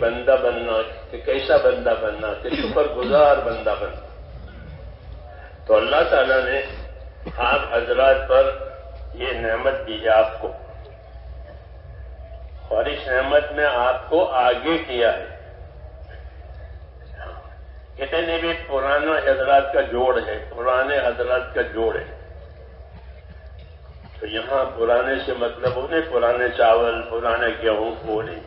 بندہ بننا، کہ کیسا بندہ بننا، کہ شکر گزار بندہ بننا. تو اللہ تعالیٰ نے آپ حضرات پر یہ نعمت دی ہے آپ کو، اور اس نعمت میں آپ کو آگے کیا ہے. اتنے بھی پرانے حضرات کا جوڑ ہے، پرانے حضرات کا جوڑ ہے. تو یہاں پرانے سے مطلب وہ نہیں پرانے چاول، پرانے گیہوں، وہ نہیں،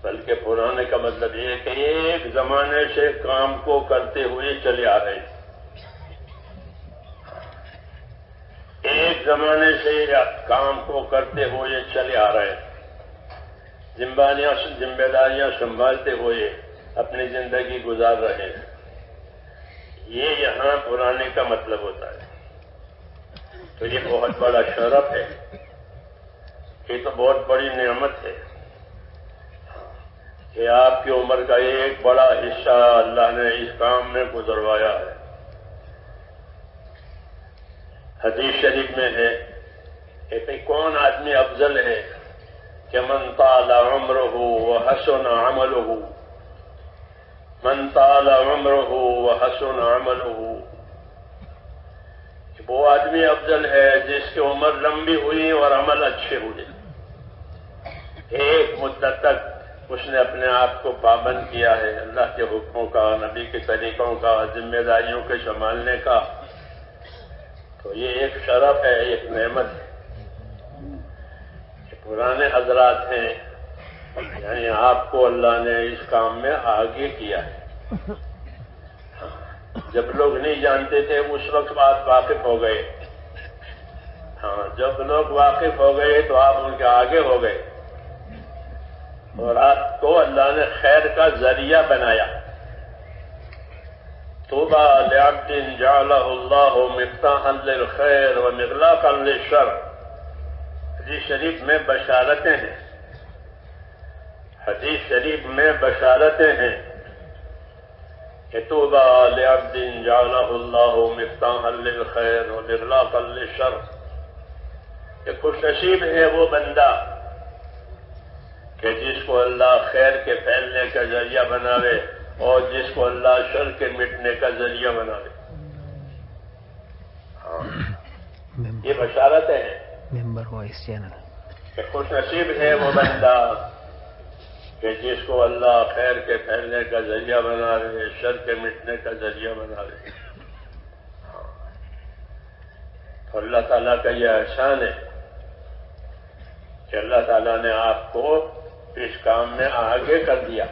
بلکہ پرانے کا مطلب یہ ہے کہ ایک زمانے سے کام کو کرتے ہوئے چلے آ رہے ہیں، ایک زمانے سے کام کو کرتے ہوئے چلے آ رہے ہیں، ذمہ داریاں سنبھالتے ہوئے اپنی زندگی گزار رہے ہیں. یہ یہاں پرانے کا مطلب ہوتا ہے. تو یہ بہت بڑا شرف ہے، یہ تو بہت بڑی نعمت ہے کہ آپ کی عمر کا ایک بڑا حصہ اللہ نے اس کام میں گزروایا ہے. حدیث شریف میں ہے کہ کون آدمی افضل ہے کہ من طال عمرہ وحسن عملہ، من طال عمرہ وحسن عملہ. وہ آدمی افضل ہے جس کی عمر لمبی ہوئی اور عمل اچھے ہوئے. ایک مدت تک اس نے اپنے آپ کو پابند کیا ہے اللہ کے حکموں کا، نبی کے طریقوں کا، ذمہ داریوں کے سنبھالنے کا. تو یہ ایک شرف ہے، ایک نعمت ہے کہ پرانے حضرات ہیں، یعنی آپ کو اللہ نے اس کام میں آگے کیا ہے. جب لوگ نہیں جانتے تھے اس وقت آپ واقف ہو گئے. جب لوگ واقف ہو گئے تو آپ ان کے آگے ہو گئے، اور آپ کو اللہ نے خیر کا ذریعہ بنایا. طوبى لعبد جعله الله مفتاحا للخير ومغلاقا للشر. حدیث شریف میں بشارتیں ہیں، حدیث شریف میں بشارتیں ہیں کہ طوبى لعبد جعله الله مفتاحا للخير ومغلاقا للشر. کہ خوش نصیب ہے وہ بندہ کہ جس کو اللہ خیر کے پھیلنے کا ذریعہ بناوے اور جس کو اللہ شر کے مٹنے کا ذریعہ بناوے. یہ بشارتیں ہیں ممبر وائس چینل کہ خوش نصیب ہے وہ بندہ کہ جس کو اللہ خیر کے پھیلنے کا ذریعہ بنا رہے، شر کے مٹنے کا ذریعہ بنا رہے. تو اللہ تعالیٰ کا یہ احسان ہے کہ اللہ تعالیٰ نے آپ کو اس کام میں آگے کر دیا.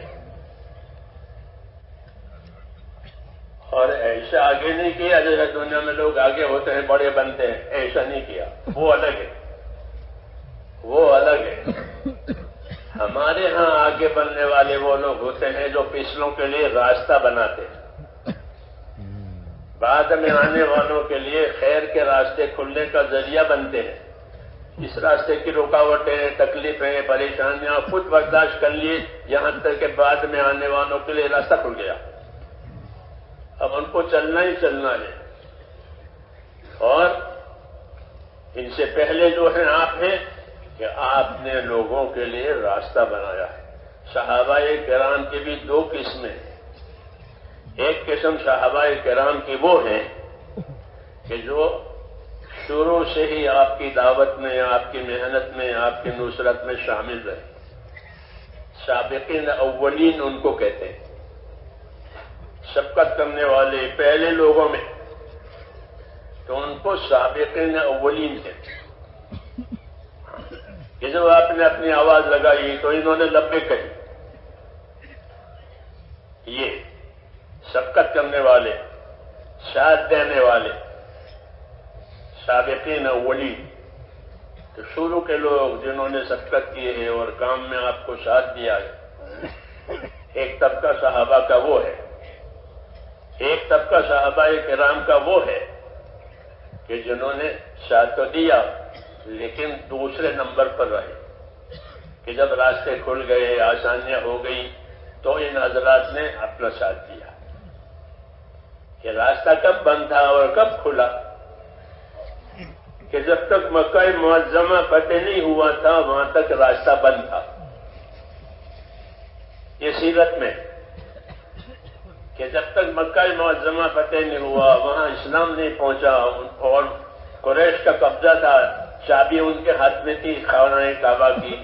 اور ایسا آگے نہیں کیا جیسے دنیا میں لوگ آگے ہوتے ہیں بڑے بنتے ہیں، ایسا نہیں کیا. وہ الگ ہے، وہ الگ ہے. ہمارے ہاں آگے بننے والے وہ لوگ ہوتے ہیں جو پچھلوں کے لیے راستہ بناتے ہیں، بعد میں آنے والوں کے لیے خیر کے راستے کھلنے کا ذریعہ بنتے ہیں. اس راستے کی رکاوٹیں، تکلیفیں، پریشانیاں خود برداشت کر لیے، یہاں تک کہ بعد میں آنے والوں کے لیے راستہ کھل گیا. اب ان کو چلنا ہی چلنا ہے. اور ان سے پہلے جو ہیں آپ ہیں کہ آپ نے لوگوں کے لیے راستہ بنایا ہے. صحابہ کرام کی بھی دو قسمیں ہیں. ایک قسم صحابہ کرام کی وہ ہیں کہ جو شروع سے ہی آپ کی دعوت میں، آپ کی محنت میں، آپ کی نصرت میں شامل رہے. سابقین اولین ان کو کہتے ہیں، سبقت کرنے والے پہلے لوگوں میں. تو ان کو سابقین اولین کہتے ہیں. کہ جب آپ نے اپنی آواز لگائی تو انہوں نے لبے کہی. یہ سبقت کرنے والے، ساتھ دینے والے، سابقین اولین. تو شروع کے لوگ جنہوں نے سبقت کی ہے اور کام میں آپ کو ساتھ دیا ہے، ایک طبقہ صحابہ کا وہ ہے. ایک طبقہ صحابہ کرام کا وہ ہے کہ جنہوں نے ساتھ تو دیا لیکن دوسرے نمبر پر رہے. کہ جب راستے کھل گئے، آسانیاں ہو گئی، تو ان حضرات نے اپنا ساتھ دیا. کہ راستہ کب بند تھا اور کب کھلا؟ کہ جب تک مکہ معظمہ فتح نہیں ہوا تھا وہاں تک راستہ بند تھا. یہ سیرت میں کہ جب تک مکہ معظمہ فتح نہیں ہوا، وہاں اسلام نہیں پہنچا اور قریش کا قبضہ تھا، چابی ان کے ہاتھ میں تھی خانہ کعبہ کی،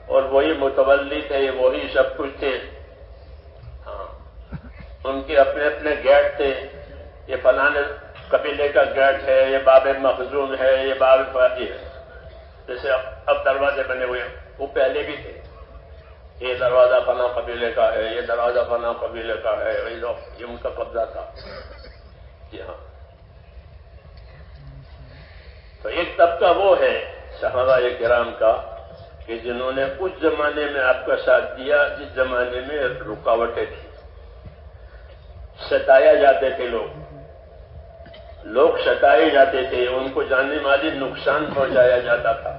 اور وہی متولی تھے، وہی سب کچھ تھے. ہاں، ان کے اپنے اپنے گیٹ تھے، یہ فلاں قبیلے کا گیٹ ہے، یہ باب مخزوم ہے، یہ باب فاطی ہے. جیسے اب دروازے بنے ہوئے ہیں، وہ پہلے بھی تھے. یہ دروازہ فلاں قبیلے کا ہے، یہ دروازہ فلاں قبیلے کا ہے، یہ ان کا قبضہ تھا. جی ہاں. تو ایک طبقہ وہ ہے صحابہ کرام کا کہ جنہوں نے اس زمانے میں آپ کا ساتھ دیا جس زمانے میں رکاوٹیں تھیں، ستایا جاتے تھے لوگ ستائے جاتے تھے، ان کو جانے مالی نقصان پہنچایا جاتا تھا.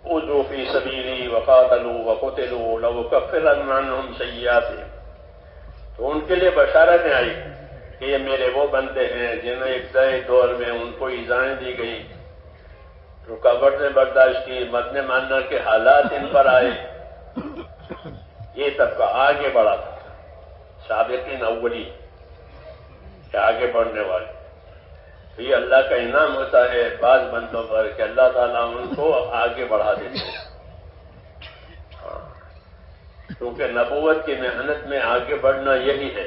اُذُوا فِي سَبِيلِي وَقَاتَلُوا وَقُتِلُوا لَأُكَفِّرَنَّ عَنْهُمْ سَيِّئَاتِهِمْ. تو ان کے لیے بشارتیں آئی کہ یہ میرے وہ بندے ہیں جنہیں ابتدائی دور میں ان کو ایذائیں دی گئی، رکاوٹیں برداشت کی، مرنے ماننا کے حالات ان پر آئے. یہ طبقہ آگے بڑھا تھا، سابقین اولی کہ آگے بڑھنے والے. تو یہ اللہ کا انعام ہوتا ہے بعض بندوں پر کہ اللہ تعالیٰ ان کو آگے بڑھا دیتے ہیں. کیونکہ نبوت کی محنت میں آگے بڑھنا یہی ہے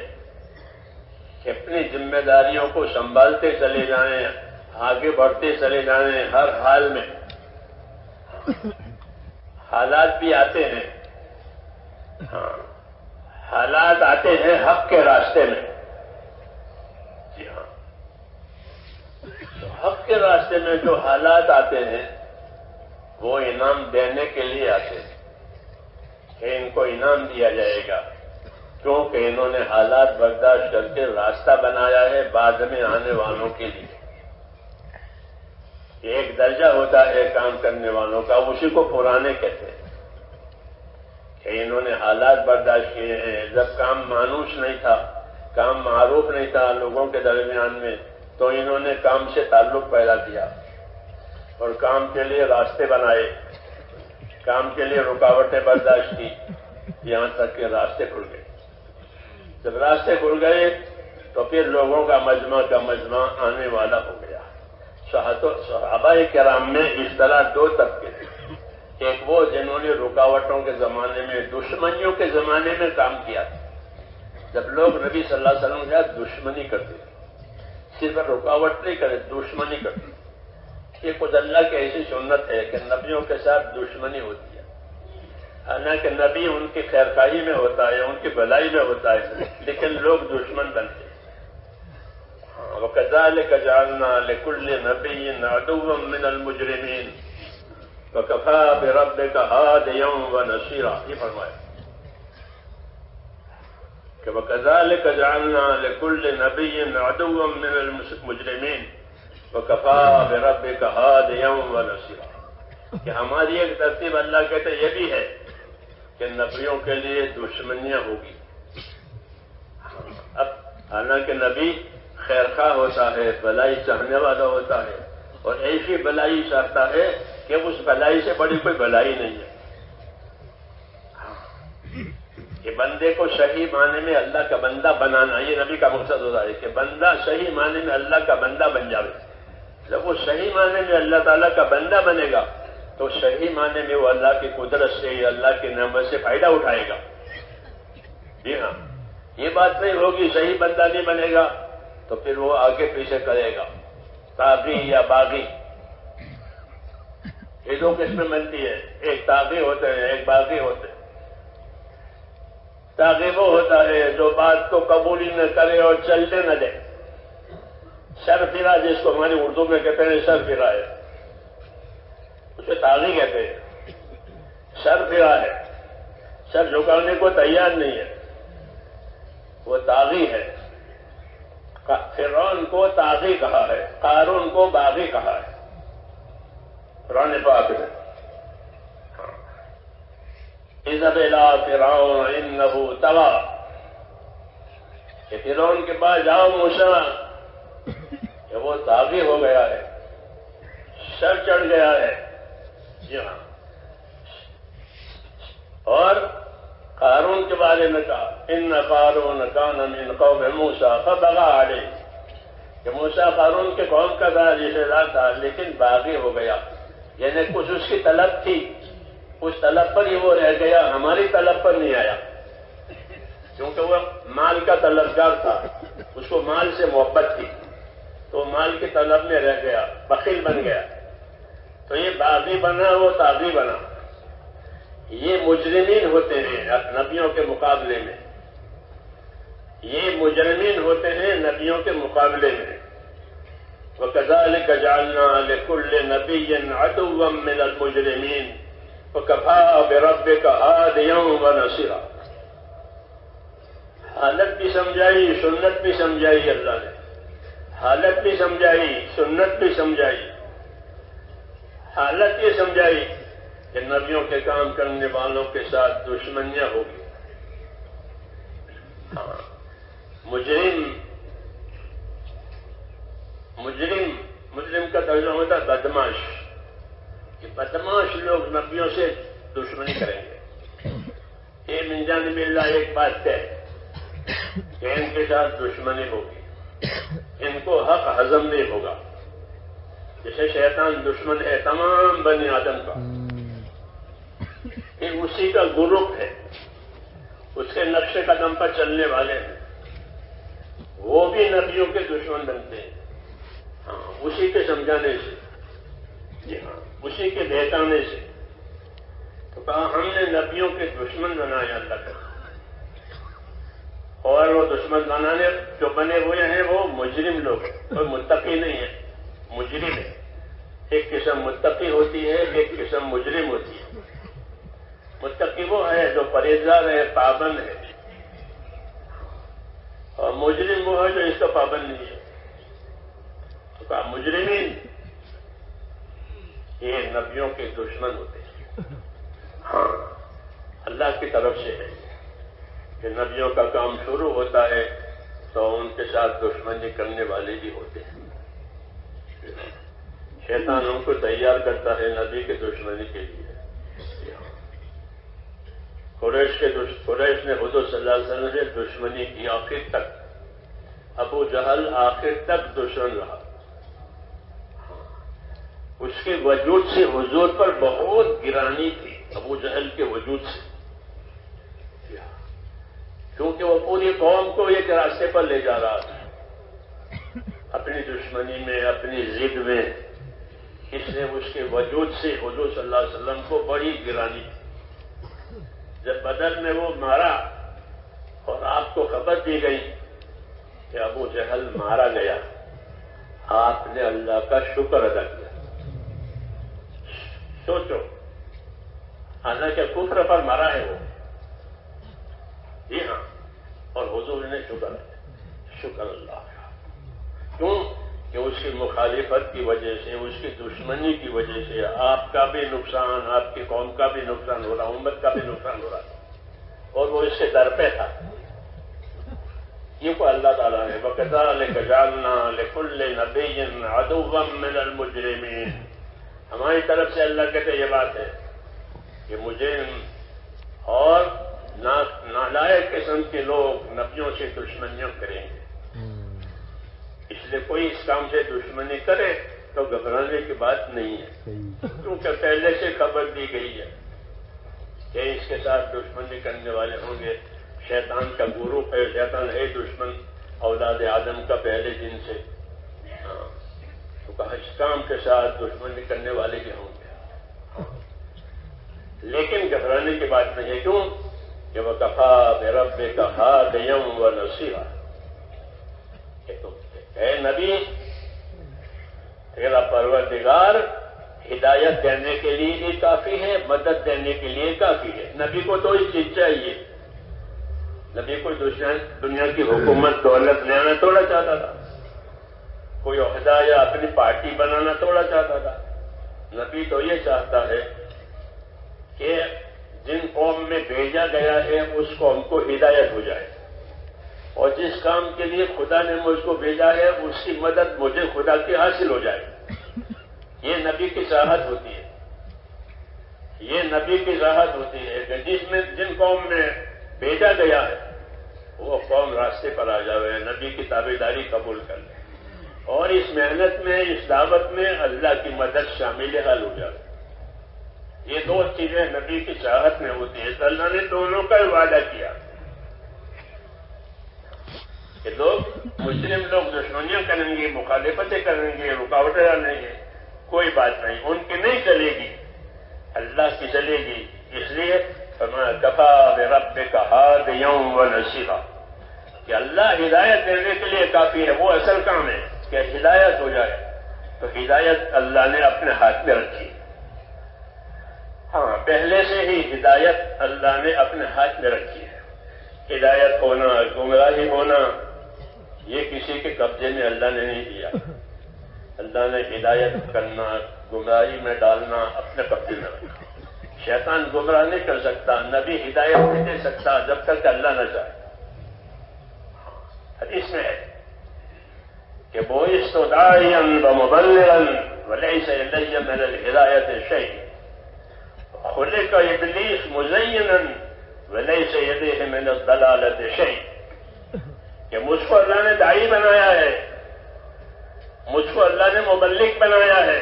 کہ اپنی ذمہ داریوں کو سنبھالتے چلے جائیں، آگے بڑھتے چلے جائیں. ہر حال میں حالات بھی آتے ہیں، ہاں حالات آتے ہیں حق کے راستے میں. جی ہاں، تو حق کے راستے میں جو حالات آتے ہیں وہ انعام دینے کے لیے آتے ہیں کہ ان کو انعام دیا جائے گا، کیونکہ انہوں نے حالات برداشت کر کے راستہ بنایا ہے بعد میں آنے والوں کے لیے. یہ ایک درجہ ہوتا ہے کام کرنے والوں کا، اسی کو پرانے کہتے ہیں کہ انہوں نے حالات برداشت کیے ہیں. جب کام مانوس نہیں تھا، کام معروف نہیں تھا لوگوں کے درمیان میں، تو انہوں نے کام سے تعلق پیدا کیا اور کام کے لیے راستے بنائے، کام کے لیے رکاوٹیں برداشت کی، یہاں تک کہ راستے کھل گئے. جب راستے کھل گئے تو پھر لوگوں کا مجمع آنے والا ہو گیا. صحابہ کرام میں اس طرح دو طبقے تھے. ایک وہ جنہوں نے رکاوٹوں کے زمانے میں، دشمنیوں کے زمانے میں کام کیا تھا. جب لوگ نبی صلی اللہ علیہ وسلم کے ساتھ دشمنی کرتے تھے، صرف رکاوٹ نہیں کرتے، دشمنی کرتے. یہ خود اللہ کی ایسی سنت ہے کہ نبیوں کے ساتھ دشمنی ہوتی ہے. حالانکہ نبی ان کی خیرخواہی میں ہوتا ہے، ان کی بھلائی میں ہوتا ہے، لیکن لوگ دشمن بنتے ہیں. وَكَذَلِكَ جَعَلْنَا لِكُلِّ نَبِيٍّ عَدُوًّا مِّنَ الْمُجْرِمِينَ وَكَفَىٰ بِرَبِّكَ هَادِيًا وَنَصِيرًا. یہ فرمایا کہ وَكَذَلِكَ جَعَلْنَا لِكُلِّ نَبِيٍّ عَدُوًّا مِّنَ الْمُجْرِمِينَ وَكَفَىٰ بِرَبِّكَ هَادِيًا وَنَصِيرًا. کہ ہماری ایک ترتیب اللہ کہتے یہ بھی ہے کہ نبیوں کے لیے دشمنیاں ہوگی. اب حالانکہ نبی خیرخواہ ہوتا ہے، بھلائی چاہنے والا ہوتا ہے، اور ایسی بھلائی چاہتا ہے کہ اس بھلائی سے بڑی کوئی بھلائی نہیں ہے. کہ بندے کو صحیح معنی میں اللہ کا بندہ بنانا، یہ نبی کا مقصد ہوتا ہے کہ بندہ صحیح معنی میں اللہ کا بندہ بن جائے. جب وہ صحیح معنی میں اللہ تعالیٰ کا بندہ بنے گا تو صحیح معنی میں وہ اللہ کی قدرت سے، اللہ کی نعمت سے فائدہ اٹھائے گا. جی ہاں، یہ بات نہیں ہوگی صحیح بندہ نہیں بنے گا تو پھر وہ آگے پیچھے کرے گا، طاغی یا باغی. یہ دو قسمیں ملتی ہے، ایک طاغی ہوتے ہیں، ایک باغی ہوتے ہیں. طاغی وہ ہوتا ہے جو بات کو قبول نہ کرے اور چلنے نہ دے. سر پھرا، جس کو ہماری اردو میں کہتے ہیں سر پھرا ہے، اسے طاغی کہتے ہیں. سر پھرا ہے، سر جھکانے کو تیار نہیں ہے، وہ طاغی ہے. فرعون کو طاغی کہا ہے، قارون کو باغی کہا ہے قرآن پاک میں. اذهب الى فرعون انه طغى. کہ فرعون کے پاس جاؤ موسیٰ کہ وہ طاغی ہو گیا ہے، سر چڑھ گیا ہے. جی ہاں. اور قارون والے نے کہا ان قارون کان من قوم موسیٰ فبغى علیہ کہ موسیٰ قارون کے قوم کا تھا، رشتہ دار تھا، لیکن باغی ہو گیا، یعنی کچھ اس کی طلب تھی، اس طلب پر ہی وہ رہ گیا، ہماری طلب پر نہیں آیا، کیونکہ وہ مال کا طلبگار تھا، اس کو مال سے محبت تھی، تو مال کی طلب میں رہ گیا، بخیل بن گیا، تو یہ باغی بنا، وہ طاغی بنا۔ یہ مجرمین ہوتے ہیں نبیوں کے مقابلے میں، یہ مجرمین ہوتے ہیں نبیوں کے مقابلے میں۔ وَكَذَلِكَ جَعَلْنَا لِكُلِّ نَبِيٍّ عَدُوًّا مِّنَ الْمُجْرِمِينَ وَكَفَىٰ بِرَبِّكَ هَادِيًا وَنَصِيرًا۔ حالت بھی سمجھائی، سنت بھی سمجھائی اللہ نے، حالت بھی سمجھائی، سنت بھی سمجھائی۔ حالت یہ سمجھائی کہ نبیوں کے کام کرنے والوں کے ساتھ دشمنیاں ہوگی۔ مجرم کا ترجمہ ہوتا ہے بدماش، کہ بدماش لوگ نبیوں سے دشمنی کریں گے۔ یہ من جانب اللہ ایک بات ہے کہ ان کے ساتھ دشمنی ہوگی، ان کو حق ہضم نہیں ہوگا۔ جیسے شیطان دشمن ہے تمام بنی آدم کا، یہ اسی کا گروپ ہے، اس کے نقش قدم پر چلنے والے ہیں، وہ بھی نبیوں کے دشمن بنتے ہیں۔ ہاں، اسی کے سمجھانے سے، جی ہاں، اسی کے بہتانے سے، تو کہا ہم نے نبیوں کے دشمن بنایا اللہ کا، اور وہ دشمن بنانے جو بنے ہوئے ہیں وہ مجرم لوگ ہیں، کوئی متقی نہیں ہے، مجرم ہے۔ ایک قسم متقی ہوتی ہے، ایک قسم مجرم ہوتی ہے۔ متقی وہ ہے جو پرہیزگار ہے، پابند ہے، اور مجرم وہ ہے جو اس کا پابند نہیں ہے۔ تو کہا مجرمین یہ نبیوں کے دشمن ہوتے ہیں۔ ہاں، اللہ کی طرف سے ہے کہ نبیوں کا کام شروع ہوتا ہے تو ان کے ساتھ دشمنی کرنے والے بھی ہوتے ہیں۔ شیطان ان کو تیار کرتا ہے نبی کے دشمنی کے لیے۔ قریش نے حضور صلی اللہ علیہ وسلم سے دشمنی کی آخر تک، ابو جہل آخر تک دشمن رہا، اس کے وجود سے حضور پر بہت گرانی تھی، ابو جہل کے وجود سے، کیونکہ وہ پوری قوم کو ایک راستے پر لے جا رہا تھا، اپنی دشمنی میں، اپنی ضد میں، اس نے اس کے وجود سے حضور صلی اللہ علیہ وسلم کو بڑی گرانی تھی۔ جب بدر میں وہ مارا اور آپ کو خبر دی گئی کہ ابو جہل مارا گیا، آپ نے اللہ کا شکر ادا کیا۔ سوچو، حالانکہ کفر پر مارا ہے وہ، جی ہاں، اور حضور نے شکر اللہ کا، کیوں کہ اس کی مخالفت کی وجہ سے، اس کی دشمنی کی وجہ سے آپ کا بھی نقصان، آپ کی قوم کا بھی نقصان ہو رہا، امت کا بھی نقصان ہو رہا، اور وہ اس کے در پہ تھا۔ یہ کو اللہ تعالیٰ نے وَكَذَلِكَ جَعَلْنَا لِكُلِّ نَبِيٍّ عَدُوًّا مِّنَ الْمُجْرِمِينَ۔ ہماری طرف سے اللہ کہتے یہ بات ہے کہ مجرم اور نالائق قسم کے لوگ نبیوں سے دشمنیاں کریں گے۔ اس لیے کوئی اس کام سے دشمنی کرے تو گھبرانے کی بات نہیں ہے، کیونکہ پہلے سے خبر دی گئی ہے کہ اس کے ساتھ دشمنی کرنے والے ہوں گے۔ شیطان کا گروپ ہے، شیطان ہے دشمن اولاد آدم کا پہلے دن سے، تو کہا اس کام کے ساتھ دشمنی کرنے والے بھی ہوں گے، لیکن گھبرانے کی بات نہیں ہے۔ کیوں کہ وَكَفَىٰ بِرَبِّكَ هَادِيًا وَنَصِيرًا، کہ تم اے نبی، تیرا پروردگار ہدایت دینے کے لیے بھی کافی ہے، مدد دینے کے لیے کافی ہے۔ نبی کو تو یہ چیز چاہیے، نبی کوئی دنیا کی حکومت دولت لینا تھوڑا چاہتا تھا، کوئی عہدہ یا اپنی پارٹی بنانا تھوڑا چاہتا تھا۔ نبی تو یہ چاہتا ہے کہ جن قوم میں بھیجا گیا ہے اس قوم کو ہدایت ہو جائے، اور جس کام کے لیے خدا نے مجھ کو بھیجا ہے اس کی مدد مجھے خدا کی حاصل ہو جائے۔ یہ نبی کی چاہت ہوتی ہے، یہ نبی کی چاہت ہوتی ہے کہ جن قوم میں بھیجا گیا ہے وہ قوم راستے پر آ جاوے، نبی کی تابعداری قبول کر لے، اور اس محنت میں، اس دعوت میں اللہ کی مدد شامل حال ہو جائے۔ یہ دو چیزیں نبی کی چاہت میں ہوتی ہیں، اللہ نے دونوں کا وعدہ کیا کہ مسلم لوگ دشمنیاں کریں گے، مخالفتیں کریں گے، رکاوٹیں ڈالیں گے، کوئی بات نہیں، ان کی نہیں چلے گی، اللہ کی چلے گی۔ اس لیے فما کفا بربک ہادیا ونصیرا، کہ اللہ ہدایت دینے کے لیے کافی ہے، وہ اصل کام ہے کہ ہدایت ہو جائے، تو ہدایت اللہ نے اپنے ہاتھ میں رکھی۔ ہاں، پہلے سے ہی ہدایت اللہ نے اپنے ہاتھ میں رکھی ہے۔ ہدایت ہونا، گمراہی ہونا، یہ کسی کے قبضے میں اللہ نے نہیں دیا۔ اللہ نے ہدایت کرنا، گمراہی میں ڈالنا اپنے قبضے میں رکھا۔ شیطان گمراہ نہیں کر سکتا، نبی ہدایت نہیں دے سکتا جب تک کہ اللہ نہ چاہے۔ حدیث میں ہے کہ بعثت داعیا ومبلغا وليس لي من الهداية شيء، خلق ابلیس مزینا وليس يديه من الضلالة شيء، کہ مجھ کو اللہ نے داعی بنایا ہے، مجھ کو اللہ نے مبلغ بنایا ہے،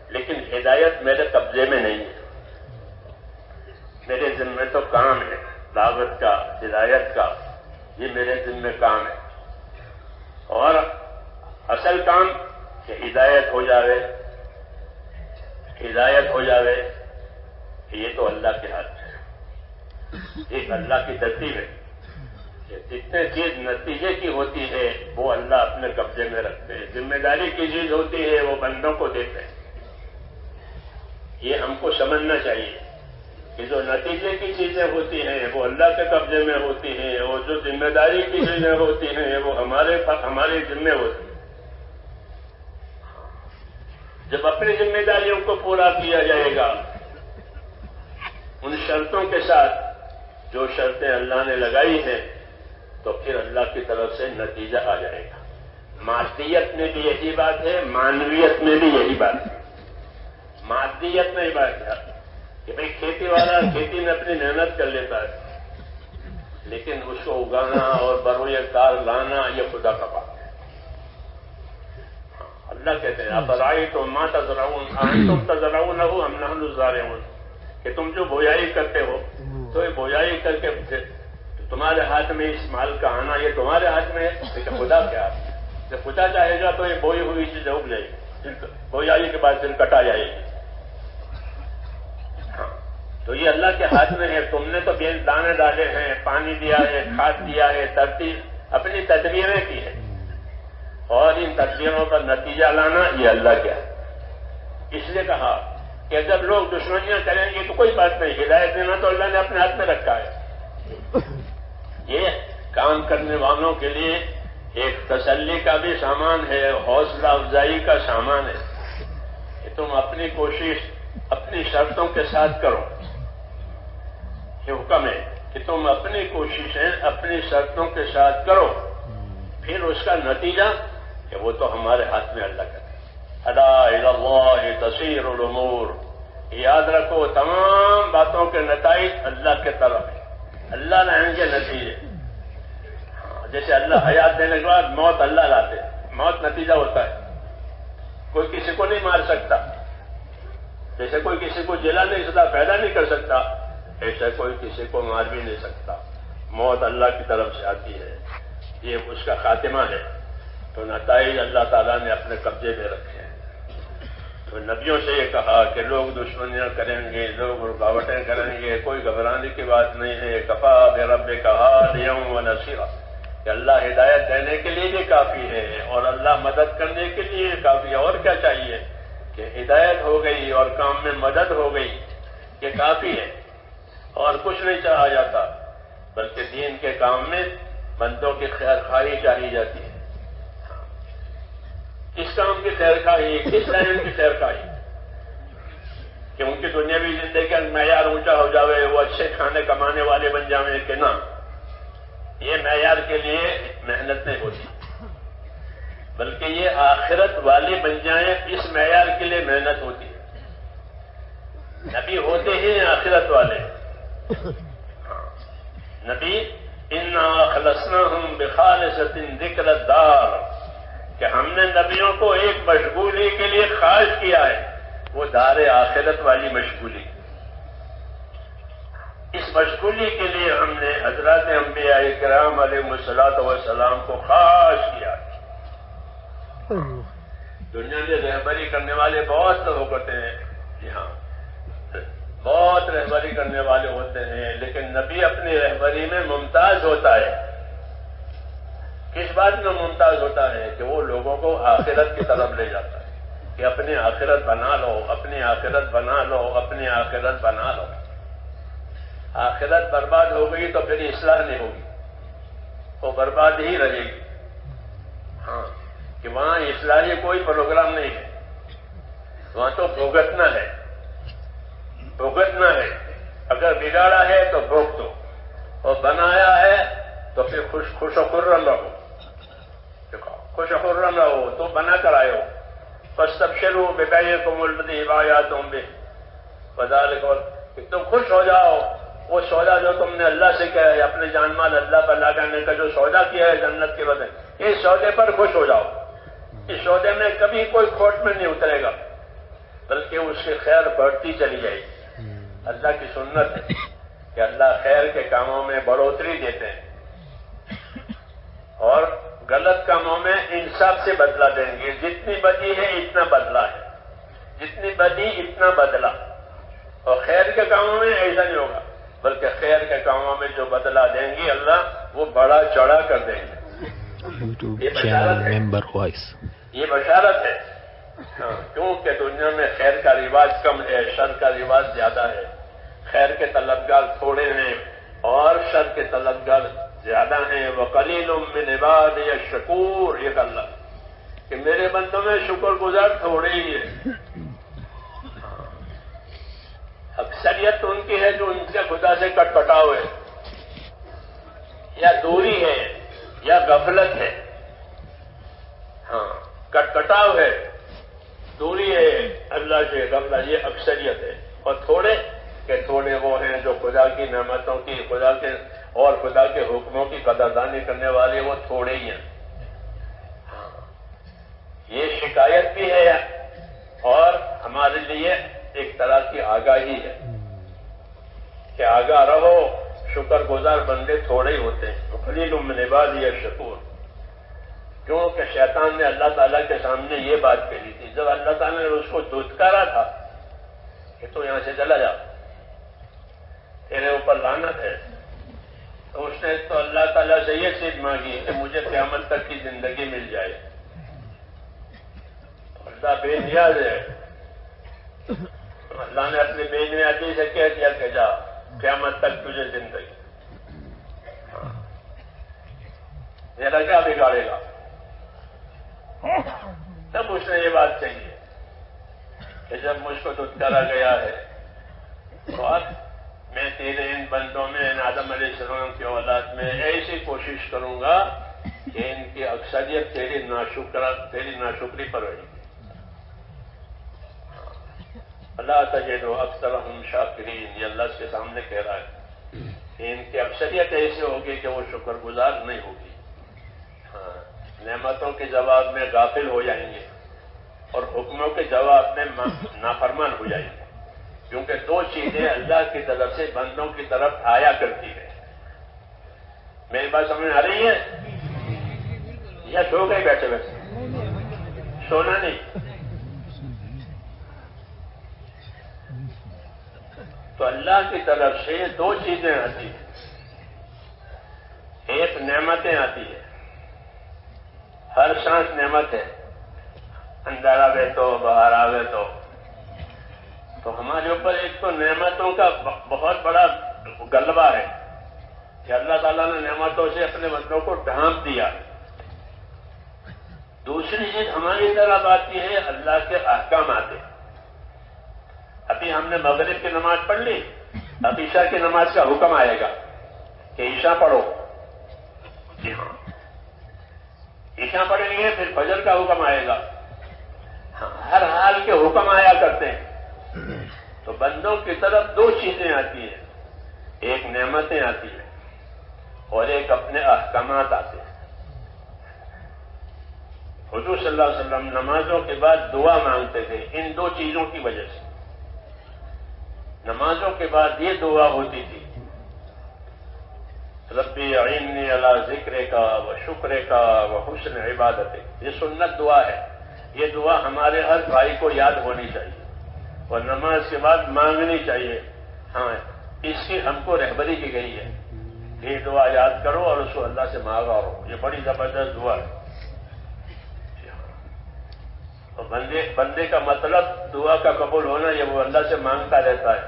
لیکن ہدایت میرے قبضے میں نہیں ہے۔ میرے ذمہ تو کام ہے دعوت کا، ہدایت کا، یہ میرے ذمہ کام ہے، اور اصل کام کہ ہدایت ہو جاوے، ہدایت ہو جاوے، یہ تو اللہ کے ہاتھ ہے، ایک اللہ کی ترتیب ہے کہ جتنے چیز نتیجے کی ہوتی ہے وہ اللہ اپنے قبضے میں رکھتے ہیں، ذمہ داری کی چیز ہوتی ہے وہ بندوں کو دیتے ہیں۔ یہ ہم کو سمجھنا چاہیے کہ جو نتیجے کی چیزیں ہوتی ہیں وہ اللہ کے قبضے میں ہوتی ہیں، اور جو ذمہ داری کی چیزیں ہوتی ہیں وہ ہمارے ذمہ ہوتی ہیں۔ جب اپنی ذمہ داریوں کو پورا کیا جائے گا ان شرطوں کے ساتھ جو شرطیں اللہ نے لگائی ہیں، تو پھر اللہ کی طرف سے نتیجہ آ جائے گا۔ مادیت میں بھی یہی بات ہے، معنویت میں بھی یہی بات ہے۔ مادیت میں یہ بات ہے کہ بھئی کھیتی والا کھیتی میں اپنی محنت کر لیتا ہے، لیکن اس کو اگانا اور بروئے کار لانا یہ خدا کا بات ہے۔ اللہ کہتے ہیں افرأیتم ما تزرعون أأنتم تزرعونه أم نحن الزارعون، کہ تم جو بویائی کرتے ہو تو یہ بویائی کر کے تمہارے ہاتھ میں اس مال کا آنا یہ تمہارے ہاتھ میں ہے، لیکن خدا کیا ہے؟ جب خدا چاہے گا تو یہ بوئی ہوئی چیزیں اگ جائے گی، بویائی کے بعد پھر کٹا جائے گی۔ تو یہ اللہ کے ہاتھ میں ہے، تم نے تو بیج دانے ڈالے ہیں، پانی دیا ہے، کھاد دیا ہے، ترتیب اپنی تدبیریں کی ہیں، اور ان تدبیروں کا نتیجہ لانا یہ اللہ کیا ہے۔ اس لیے کہا کہ جب لوگ دشمنیاں کریں گے تو کوئی بات نہیں، ہدایت دینا تو اللہ نے اپنے ہاتھ میں رکھا ہے۔ یہ کام کرنے والوں کے لیے ایک تسلی کا بھی سامان ہے، حوصلہ افزائی کا سامان ہے کہ تم اپنی کوشش اپنی شرطوں کے ساتھ کرو۔ یہ حکم ہے کہ تم اپنی کوششیں اپنی شرطوں کے ساتھ کرو، پھر اس کا نتیجہ کہ وہ تو ہمارے ہاتھ میں اللہ کا ہے۔ الا الی اللہ تصیر الامور، یاد رکھو تمام باتوں کے نتائج اللہ کے طرف ہے، اللہ لائیں گے نتیجے۔ جیسے اللہ حیات دینے کے بعد موت اللہ لاتے، موت نتیجہ ہوتا ہے، کوئی کسی کو نہیں مار سکتا، جیسے کوئی کسی کو جلا نہیں سکتا، پیدا نہیں کر سکتا، ایسا کوئی کسی کو مار بھی نہیں سکتا۔ موت اللہ کی طرف سے آتی ہے، یہ اس کا خاتمہ ہے، تو نتائج اللہ تعالیٰ نے اپنے قبضے میں رکھے ہیں۔ تو نبیوں سے یہ کہا کہ لوگ دشمنیاں کریں گے، لوگ رکاوٹیں کریں گے، کوئی گھبرانے کی بات نہیں ہے۔ کفا بربک ہادیا ونصیرا، کہ اللہ ہدایت دینے کے لیے بھی کافی ہے اور اللہ مدد کرنے کے لیے کافی ہے۔ اور کیا چاہیے کہ ہدایت ہو گئی اور کام میں مدد ہو گئی، یہ کافی ہے، اور کچھ نہیں چاہا جاتا، بلکہ دین کے کام میں بندوں کی خیر خواہی چاہی جاتی ہے۔ کس کام کی خیر خواہی، کس لائن کی خیر خواہی؟ کہ ان کی دنیاوی زندگی کا معیار اونچا ہو جاوے، وہ اچھے کھانے کمانے والے بن جاویں کہ نہ، یہ معیار کے لیے محنت نہیں ہوتی، بلکہ یہ آخرت والے بن جائیں اس معیار کے لیے محنت ہوتی ہے۔ نبی ہوتے ہیں آخرت والے، نبی انا خلصناہم بخالصۃ ذکر الدار، کہ ہم نے نبیوں کو ایک مشغولی کے لیے خاص کیا ہے، وہ دار آخرت والی مشغولی۔ اس مشغولی کے لیے ہم نے حضرات انبیاء کرام علیہ الصلوۃ والسلام کو خاص کیا۔ دنیا میں رہبری کرنے والے بہت لوگ ہوتے ہیں، جی ہاں بہت رہبری کرنے والے ہوتے ہیں، لیکن نبی اپنی رہبری میں ممتاز ہوتا ہے۔ کس بات میں ممتاز ہوتا ہے؟ کہ وہ لوگوں کو آخرت کی طرف لے جاتا ہے، کہ اپنی آخرت بنا لو، اپنی آخرت بنا لو، اپنی آخرت بنا لو۔ آخرت برباد ہو گئی تو پھر اصلاح نہیں ہوگی، وہ برباد ہی رہے گی۔ ہاں، کہ وہاں اصلاحی کوئی پروگرام نہیں ہے، وہاں تو بھگتنا ہے، بھگتنا ہے۔ اگر بگاڑا ہے تو بھوگ دو، اور بنایا ہے تو پھر خوش و خرم رہو، خوش و خرم رہو، تو بنا کر آئے ہو۔ فاستبشروا ببیعکم الذی بایعتم بہ وذلک، کہ تم خوش ہو جاؤ، وہ سودا جو تم نے اللہ سے کیا ہے، اپنے جان مال اللہ پر لگانے کا جو سودا کیا ہے جنت کے بدلے، اس سودے پر خوش ہو جاؤ۔ اس سودے میں کبھی کوئی کھوٹ میں نہیں اترے گا، بلکہ اس کی خیر بڑھتی چلی جائے گی۔ اللہ کی سنت ہے کہ اللہ خیر کے کاموں میں بڑھوتری دیتے ہیں، اور غلط کاموں میں انصاف سے بدلہ دیں گے۔ جتنی بدی ہے اتنا بدلہ ہے، جتنی بدی اتنا بدلہ۔ اور خیر کے کاموں میں ایسا نہیں ہوگا، بلکہ خیر کے کاموں میں جو بدلہ دیں گے اللہ، وہ بڑا چڑھا کر دیں گے۔ یہ بشارت ہے، یہ بشارت ہے۔ کیونکہ دنیا میں خیر کا رواج کم ہے، شر کا رواج زیادہ ہے۔ خیر کے طلبگار تھوڑے ہیں اور شر کے طلبگار زیادہ ہیں۔ وَقَلِيلٌ مِّنْ عِبَادِيَ الشَّكُورُ، یہ اللہ کہ میرے بندوں میں شکر گزار تھوڑے ہی ہیں۔ اکثریت ان کی ہے جو ان کے خدا سے کٹ کٹاؤ ہے، یا دوری ہے، یا غفلت ہے۔ ہاں، کٹ کٹاؤ ہے، دوری ہے اللہ سے، غفلت، یہ اکثریت ہے۔ اور تھوڑے کہ تھوڑے وہ ہیں جو خدا کی نعمتوں کی، خدا کے اور خدا کے حکموں کی قدردانی کرنے والے، وہ تھوڑے ہی ہیں۔ ہاں، یہ شکایت بھی ہے اور ہمارے لیے ایک طرح کی آگاہی ہے کہ آگاہ رہو، شکر گزار بندے تھوڑے ہی ہوتے ہیں۔ وَقَلِيلٌ مِّنْ عِبَادِيَ الشَّكُورُ، کیونکہ شیطان نے اللہ تعالیٰ کے سامنے یہ بات کہی تھی جب اللہ تعالیٰ نے اس کو دھتکارا تھا کہ تو یہاں سے چلا جا، تیرے اوپر لعنت ہے، تو اس نے تو اللہ تعالیٰ سے یہ سیدھ مانگی کہ مجھے قیامت تک کی زندگی مل جائے۔ اللہ بے نیاز ہے، اللہ نے اپنی بے نیازی سے کہہ دیا کہ جا، قیامت تک تجھے زندگی، میرا کیا بگاڑے گا؟ تب اس نے یہ بات کہی ہے کہ جب مجھ کو دھتکارا گیا ہے تو اب میں تیرے ان بندوں میں، ان آدم علیہ السلام کی اولاد میں ایسی کوشش کروں گا کہ ان کی اکثریت تیری ناشکری پر رہے گی۔ اللہ تجد اکثرهم شاکرین، یہ اللہ کے سامنے کہہ رہا ہے کہ ان کی اکثریت ایسی ہوگی کہ وہ شکر گزار نہیں ہوگی۔ ہاں، نعمتوں کے جواب میں غافل ہو جائیں گے اور حکموں کے جواب میں نافرمان ہو جائیں گے، کیونکہ دو چیزیں اللہ کی طرف سے بندوں کی طرف آیا کرتی ہے۔ میری بات سمجھ آ رہی ہے؟ یا سو گئے بیٹھے بیٹھے؟ سونا نہیں۔ تو اللہ کی طرف سے دو چیزیں آتی ہیں، ایک نعمتیں آتی ہیں، ہر سانس نعمت ہے، اندر آوے تو باہر آوے تو ہمارے اوپر ایک تو نعمتوں کا بہت بڑا غلبہ ہے کہ اللہ تعالیٰ نے نعمتوں سے اپنے بندوں کو ڈھانپ دیا۔ دوسری چیز ہماری طرف آتی ہے، اللہ کے احکام آتے ہیں۔ ابھی ہم نے مغرب کی نماز پڑھ لی، اب عشاء کی نماز کا حکم آئے گا کہ عشاء پڑھو۔ جی ہاں، عشاء پڑھیں گے، پھر فجر کا حکم آئے گا۔ ہر حال کے حکم آیا کرتے ہیں۔ تو بندوں کی طرف دو چیزیں آتی ہیں، ایک نعمتیں آتی ہیں اور ایک اپنے احکامات آتے ہیں. حضور صلی اللہ علیہ وسلم نمازوں کے بعد دعا مانگتے تھے ان دو چیزوں کی وجہ سے. نمازوں کے بعد یہ دعا ہوتی تھی، ربی اعنی علی ذکرک و شکرک و حسن عبادتک. یہ سنت دعا ہے. یہ دعا ہمارے ہر بھائی کو یاد ہونی چاہیے اور نماز کے بعد مانگنی چاہیے. ہاں، اس کی ہم کو رہبری کی گئی ہے. یہ دعا یاد کرو اور اس کو اللہ سے مانگا رہو. یہ بڑی زبردست دعا ہے. اور بندے کا مطلب دعا کا قبول ہونا یہ وہ اللہ سے مانگتا رہتا ہے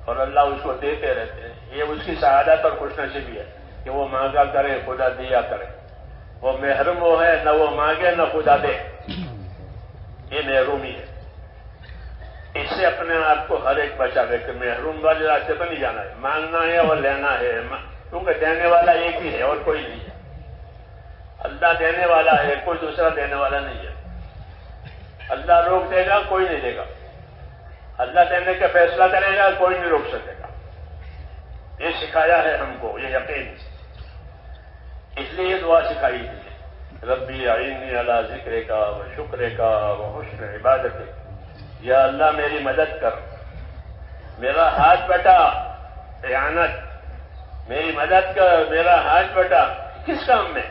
اور اللہ اس کو دیتے رہتے ہیں. یہ اس کی سعادت اور خوش نصیبی ہے کہ وہ مانگا کرے خدا دیا کرے. وہ محروم وہ ہے، نہ وہ مانگے نہ خدا دے. یہ محرومی ہے. اس سے اپنے آپ کو ہر ایک بچاوے کہ محروم والے راستے پر نہیں جانا ہے. مانگنا ہے اور لینا ہے، کیونکہ دینے والا ایک ہی ہے اور کوئی نہیں ہے. اللہ دینے والا ہے، کوئی دوسرا دینے والا نہیں ہے. اللہ روک دے گا، کوئی نہیں دے گا. اللہ دینے کا فیصلہ کرے گا، کوئی نہیں روک سکے گا. یہ سکھایا ہے ہم کو، یہ یقین. اس لیے یہ دعا سکھائی تھی، ربی اعنی علی ذکرک و شکرک و حسن عبادتک. یا اللہ میری مدد کر، میرا ہاتھ بٹا اعانت، میری مدد کر، میرا ہاتھ بٹا. کس کام میں؟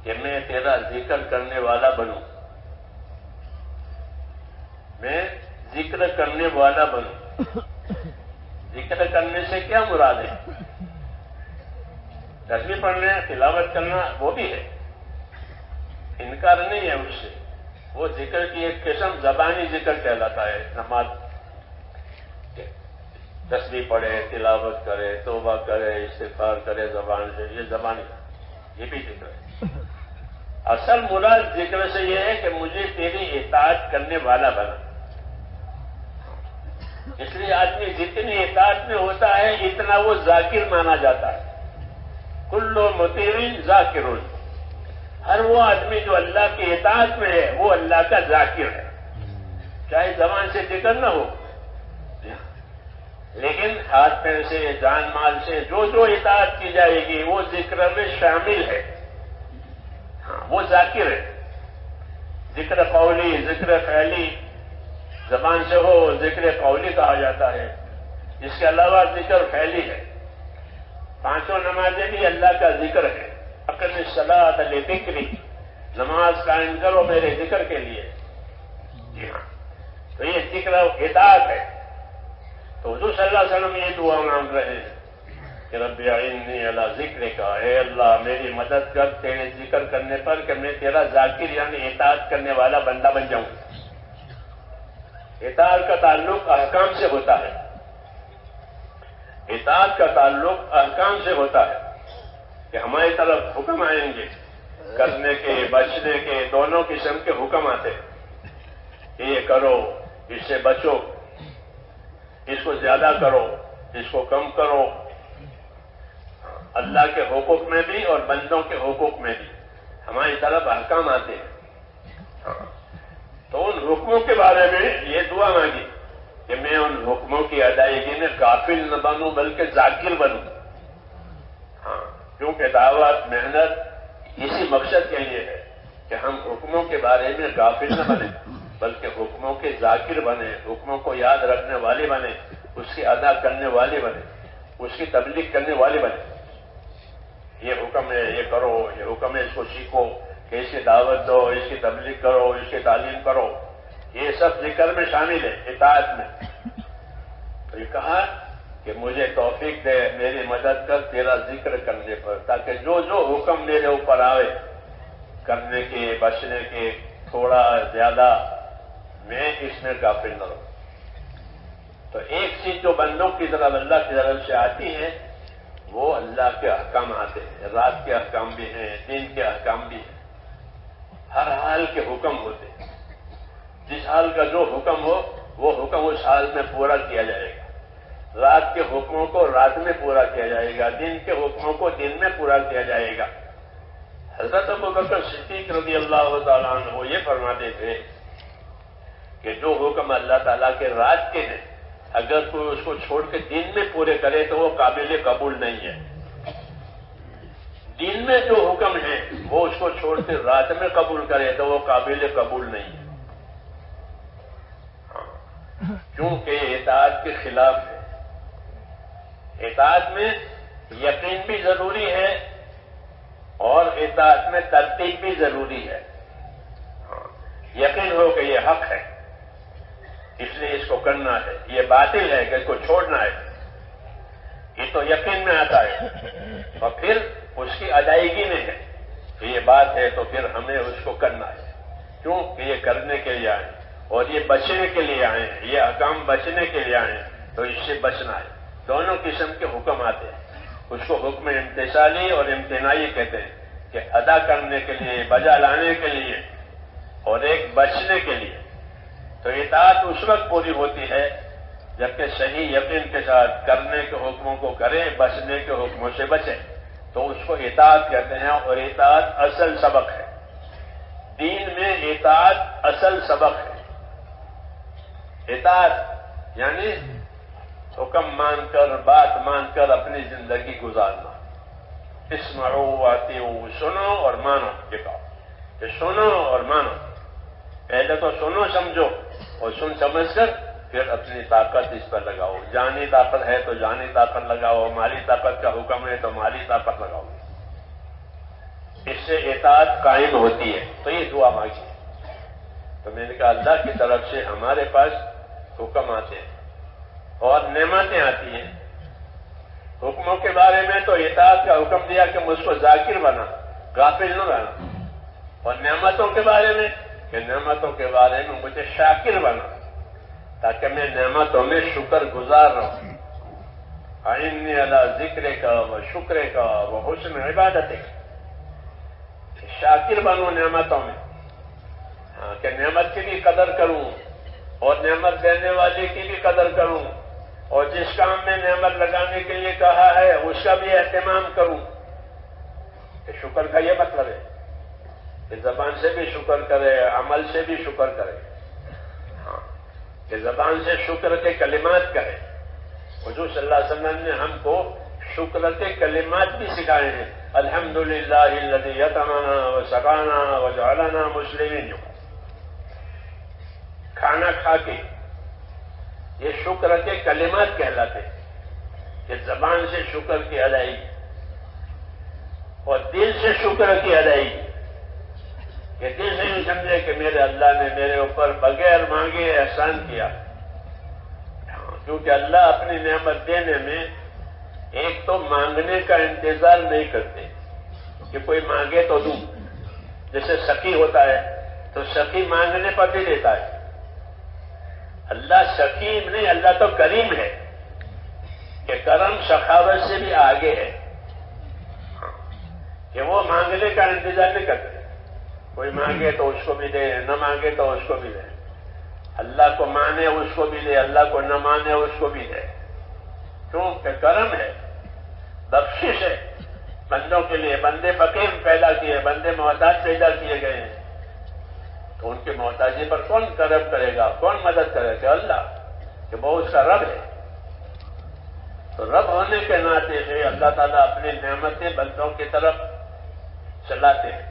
کہ میں تیرا ذکر کرنے والا بنوں. میں ذکر کرنے والا بنوں. ذکر کرنے سے کیا مراد ہے؟ تسبیح پڑھنا، تلاوت کرنا وہ بھی ہے، انکار نہیں ہے اس سے. وہ ذکر کی ایک قسم زبانی ذکر کہلاتا ہے. نماز تسبیح پڑھے، تلاوت کرے، توبہ کرے، استغفار کرے زبان سے، یہ زبانی، یہ بھی ذکر ہے. اصل مراد ذکر سے یہ ہے کہ مجھے تیری اطاعت کرنے والا بنا. اس لیے آدمی جتنی اطاعت میں ہوتا ہے اتنا وہ ذاکر مانا جاتا ہے. کل مطیع ذاکر. ہر وہ آدمی جو اللہ کی اطاعت میں ہے وہ اللہ کا ذاکر ہے، چاہے زبان سے ذکر نہ ہو، لیکن ہاتھ پیر سے، جان مال سے جو اطاعت کی جائے گی وہ ذکر میں شامل ہے. ہاں، وہ ذاکر ہے. ذکر قولی، ذکر فعلی زبان سے ہو ذکر قولی کہا جاتا ہے. اس کے علاوہ ذکر فعلی ہے. پانچوں نمازیں بھی اللہ کا ذکر ہے. اقم الصلاۃ لذکری، نماز قائم کرو میرے ذکر کے لیے. جی ہاں، تو یہ ذکر اطاعت ہے. تو حضور صلی اللہ علیہ وسلم یہ دعا مانگ رہے ہیں کہ رب اعنی علی ذکرک. اے اللہ میری مدد کر تیرے ذکر کرنے پر کہ میں تیرا ذاکر یعنی اطاعت کرنے والا بندہ بن جاؤں. اطاعت کا تعلق احکام سے ہوتا ہے. اطاعت کا تعلق احکام سے ہوتا ہے کہ ہماری طرف حکم آئیں گے کرنے کے، بچنے کے، دونوں قسم کے حکم آتے ہیں کہ یہ کرو، اس سے بچو، اس کو زیادہ کرو، اس کو کم کرو. اللہ کے حقوق میں بھی اور بندوں کے حقوق میں بھی ہماری طرف احکام آتے ہیں. تو ان حکموں کے بارے میں یہ دعا مانگی کہ میں ان حکموں کی ادائیگی میں غافل نہ بنوں بلکہ ذاکر بنوں. ہاں، کیونکہ دعوت، محنت اسی مقصد کے لیے ہے کہ ہم حکموں کے بارے میں غافل نہ بنیں بلکہ حکموں کے ذاکر بنے، حکموں کو یاد رکھنے والے بنے، اس کی ادا کرنے والے بنے، اس کی تبلیغ کرنے والے بنے. یہ حکم ہے، یہ کرو، یہ حکم ہے، اس کو سیکھو، کہ اس کی دعوت دو، اس کی تبلیغ کرو، اس کی تعلیم کرو. یہ سب ذکر میں شامل ہے، اطاعت میں. تو یہ کہا کہ مجھے توفیق دے، میری مدد کر تیرا ذکر کرنے پر، تاکہ جو حکم میرے اوپر آئے کرنے کے، بچنے کے، تھوڑا زیادہ، میں اس میں غافل نہ رہوں. تو ایک چیز جو بندوں کی طرف اللہ کی طرف سے آتی ہے وہ اللہ کے احکام آتے ہیں. رات کے احکام بھی ہیں، دن کے احکام بھی ہیں. ہر حال کے حکم ہوتے ہیں. جس حال کا جو حکم ہو وہ حکم اس حال میں پورا کیا جائے گا. رات کے حکموں کو رات میں پورا کیا جائے گا، دن کے حکموں کو دن میں پورا کیا جائے گا. حضرت ابوبکر صدیق رضی اللہ تعالیٰ عنہ وہ یہ فرماتے تھے کہ جو حکم اللہ تعالیٰ کے رات کے ہیں اگر کوئی اس کو چھوڑ کے دن میں پورے کرے تو وہ قابل قبول نہیں ہے. دین میں جو حکم ہے وہ اس کو چھوڑ کے رات میں قبول کرے تو وہ قابل قبول نہیں ہے، کیونکہ یہ اطاعت کے خلاف ہے۔ اطاعت میں یقین بھی ضروری ہے اور اطاعت میں ترتیب بھی ضروری ہے۔ یقین ہو کہ یہ حق ہے اس لیے اس کو کرنا ہے، یہ باطل ہے کہ اس کو چھوڑنا ہے، یہ تو یقین میں آتا ہے، اور پھر اس کی ادائیگی میں ہے کہ یہ بات ہے تو پھر ہمیں اس کو کرنا ہے، کیوں کہ یہ کرنے کے لیے آئے اور یہ بچنے کے لیے آئے ہیں، یہ احکام بچنے کے لیے آئے ہیں تو اس سے بچنا ہے۔ دونوں قسم کے حکم آتے ہیں، اس کو حکم امتثالی اور امتناعی کہتے ہیں کہ ادا کرنے کے لیے، بجا لانے کے لیے اور ایک بچنے کے لیے۔ تو اطاعت اس وقت پوری ہوتی ہے جبکہ صحیح یقین کے ساتھ کرنے کے حکموں کو کریں، بچنے کے حکموں سے بچیں، تو اس کو اطاعت کہتے ہیں، اور اطاعت اصل سبق ہے۔ دین میں اطاعت اصل سبق ہے۔ اطاعت یعنی حکم مان کر، بات مان کر اپنی زندگی گزارنا۔ اسمعوا واطیعوا، سنو اور مانو، کہو کہ سنو اور مانو۔ پہلے تو سنو سمجھو اور سن سمجھ کر پھر اپنی طاقت اس پر لگاؤ۔ جانی طاقت ہے تو جانی طاقت لگاؤ، مالی طاقت کا حکم ہے تو مالی طاقت لگاؤ، اس سے اطاعت قائم ہوتی ہے۔ تو یہ دعا مانگی، تو میں نے کہا اللہ کی طرف سے ہمارے پاس حکم آتے ہیں اور نعمتیں آتی ہیں۔ حکموں کے بارے میں تو اطاعت کا حکم دیا کہ مجھ کو ذاکر بنا، غافل نہ رہنا، اور نعمتوں کے بارے میں کہ نعمتوں کے بارے میں مجھے شاکر بنا تاکہ میں نعمتوں میں شکر گزار رہوں۔ اعنی علی ذکرک و شکرک و حسن عبادتک، شاکر بنوں نعمتوں میں، کہ نعمت کی بھی قدر کروں اور نعمت دینے والے کی بھی قدر کروں، اور جس کام میں نعمت لگانے کے لیے کہا ہے اس کا بھی اہتمام کروں۔ کہ شکر کا یہ مطلب ہے کہ زبان سے بھی شکر کرے، عمل سے بھی شکر کرے، کہ زبان سے شکر کے کلمات کرے۔ حضور صلی اللہ علیہ وسلم نے ہم کو شکر کے کلمات بھی سکھائے ہیں۔ الحمدللہ الذی اطعمنا وسقانا وجعلنا مسلمین۔ کھانا کھا کے یہ شکر کے کلمات کہلاتے ہیں، کہ زبان سے شکر کی ادائیگی اور دل سے شکر کی ادائیگی، کہ دل سے نہیں سمجھے کہ میرے اللہ نے میرے اوپر بغیر مانگے احسان کیا، کیونکہ اللہ اپنی نعمت دینے میں ایک تو مانگنے کا انتظار نہیں کرتے کہ کوئی مانگے تو دوں، جیسے سخی ہوتا ہے تو سخی مانگنے پر بھی دیتا ہے۔ اللہ سخی نہیں، اللہ تو کریم ہے، کہ کرم سخاوت سے بھی آگے ہے، کہ وہ مانگنے کا انتظار نہیں کرتے، کوئی مانگے تو اس کو بھی دے، نہ مانگے تو اس کو بھی دے، اللہ کو مانے اس کو بھی دے، اللہ کو نہ مانے اس کو بھی دے، کیونکہ کرم ہے، بخشش ہے بندوں کے لیے۔ بندے فقیر پیدا کیے، بندے محتاج پیدا کیے گئے ہیں، تو ان کی محتاجی پر کون کرم کرے گا، کون مدد کرے گا؟ اللہ، کہ وہ اس کا رب ہے۔ تو رب ہونے کے ناطے سے اللہ تعالیٰ اپنی نعمتیں بندوں کی طرف چلاتے ہیں،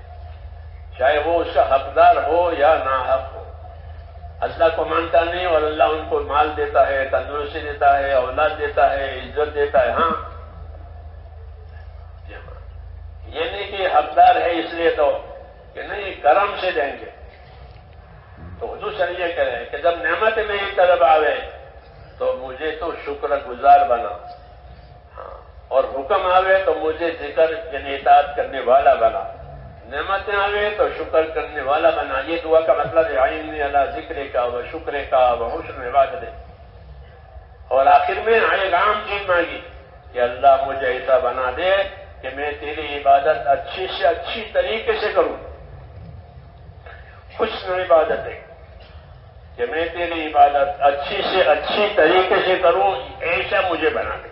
چاہے وہ اس کا حقدار ہو یا ناحق ہو۔ اللہ کو مانتا نہیں اور اللہ ان کو مال دیتا ہے، تندرستی دیتا ہے، اولاد دیتا ہے، عزت دیتا ہے، ہاں، یہ نہیں کہ حقدار ہے اس لیے تو کہ نہیں، کرم سے دیں گے۔ تو حضور صلی اللہ علیہ وسلم یہ کہہ رہے ہیں کہ جب نعمت میری طرف آوے تو مجھے تو شکر گزار بنا، اور حکم آوے تو مجھے ذکر یعنی اطاعت کرنے والا بنا، نعمتیں آوے تو شکر کرنے والا بنا۔ یہ دعا کا مطلب ہے اعنی علی ذکرک و شکرک و حسن عبادتک۔ اور آخر میں ایک عام چیز مانگی کہ اللہ مجھے ایسا بنا دے کہ میں تیری عبادت اچھی سے اچھی طریقے سے کروں، حسن عبادت ہے کہ میں تیری عبادت اچھی سے اچھی طریقے سے کروں، ایسا مجھے بنا دے،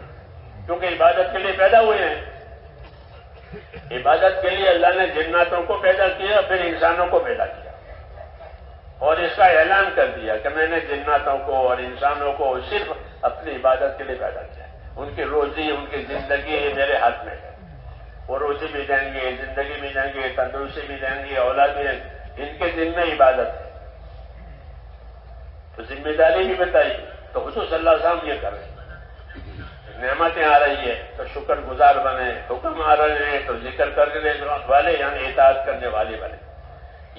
کیونکہ عبادت کے لیے پیدا ہوئے ہیں۔ عبادت کے لیے اللہ نے جناتوں کو پیدا کیا، پھر انسانوں کو پیدا کیا، اور اس کا اعلان کر دیا کہ میں نے جناتوں کو اور انسانوں کو صرف اپنی عبادت کے لیے پیدا کیا، ان کی روزی، ان کی زندگی میرے ہاتھ میں ہے، وہ روزی بھی دیں گے، زندگی بھی دیں گے، تندرستی بھی دیں گے، اولاد بھی دیں گے، ان کے دل میں عبادت ہے تو ذمہ داری بھی بتائی. تو حضور صلی اللہ علیہ وسلم یہ کریں، نعمتیں آ رہی ہے تو شکر گزار بنے، حکم آ رہے ہیں تو ذکر کرنے والے یعنی اطاعت کرنے والے بنے.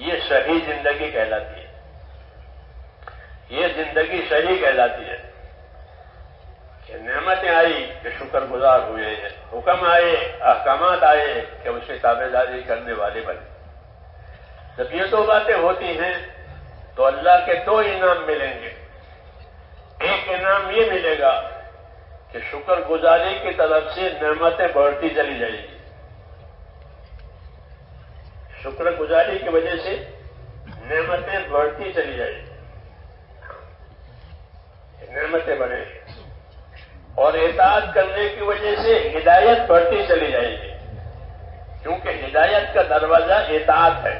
یہ صحیح زندگی کہلاتی ہے، یہ زندگی صحیح کہلاتی ہے کہ نعمتیں آئی کہ شکر گزار ہوئے، حکم آئے، احکامات آئے کہ اس کی تابع داری کرنے والے بنے. جب یہ دو باتیں ہوتی ہیں تو اللہ کے دو انعام ملیں گے. ایک انعام یہ ملے گا کہ شکر گزاری کی طرف سے نعمتیں بڑھتی چلی جائیں گی. شکر گزاری کی وجہ سے نعمتیں بڑھتی چلی جائیں گی، نعمتیں بڑھیں گی. اور اطاعت کرنے کی وجہ سے ہدایت بڑھتی چلی جائے گی، کیونکہ ہدایت کا دروازہ اطاعت ہے.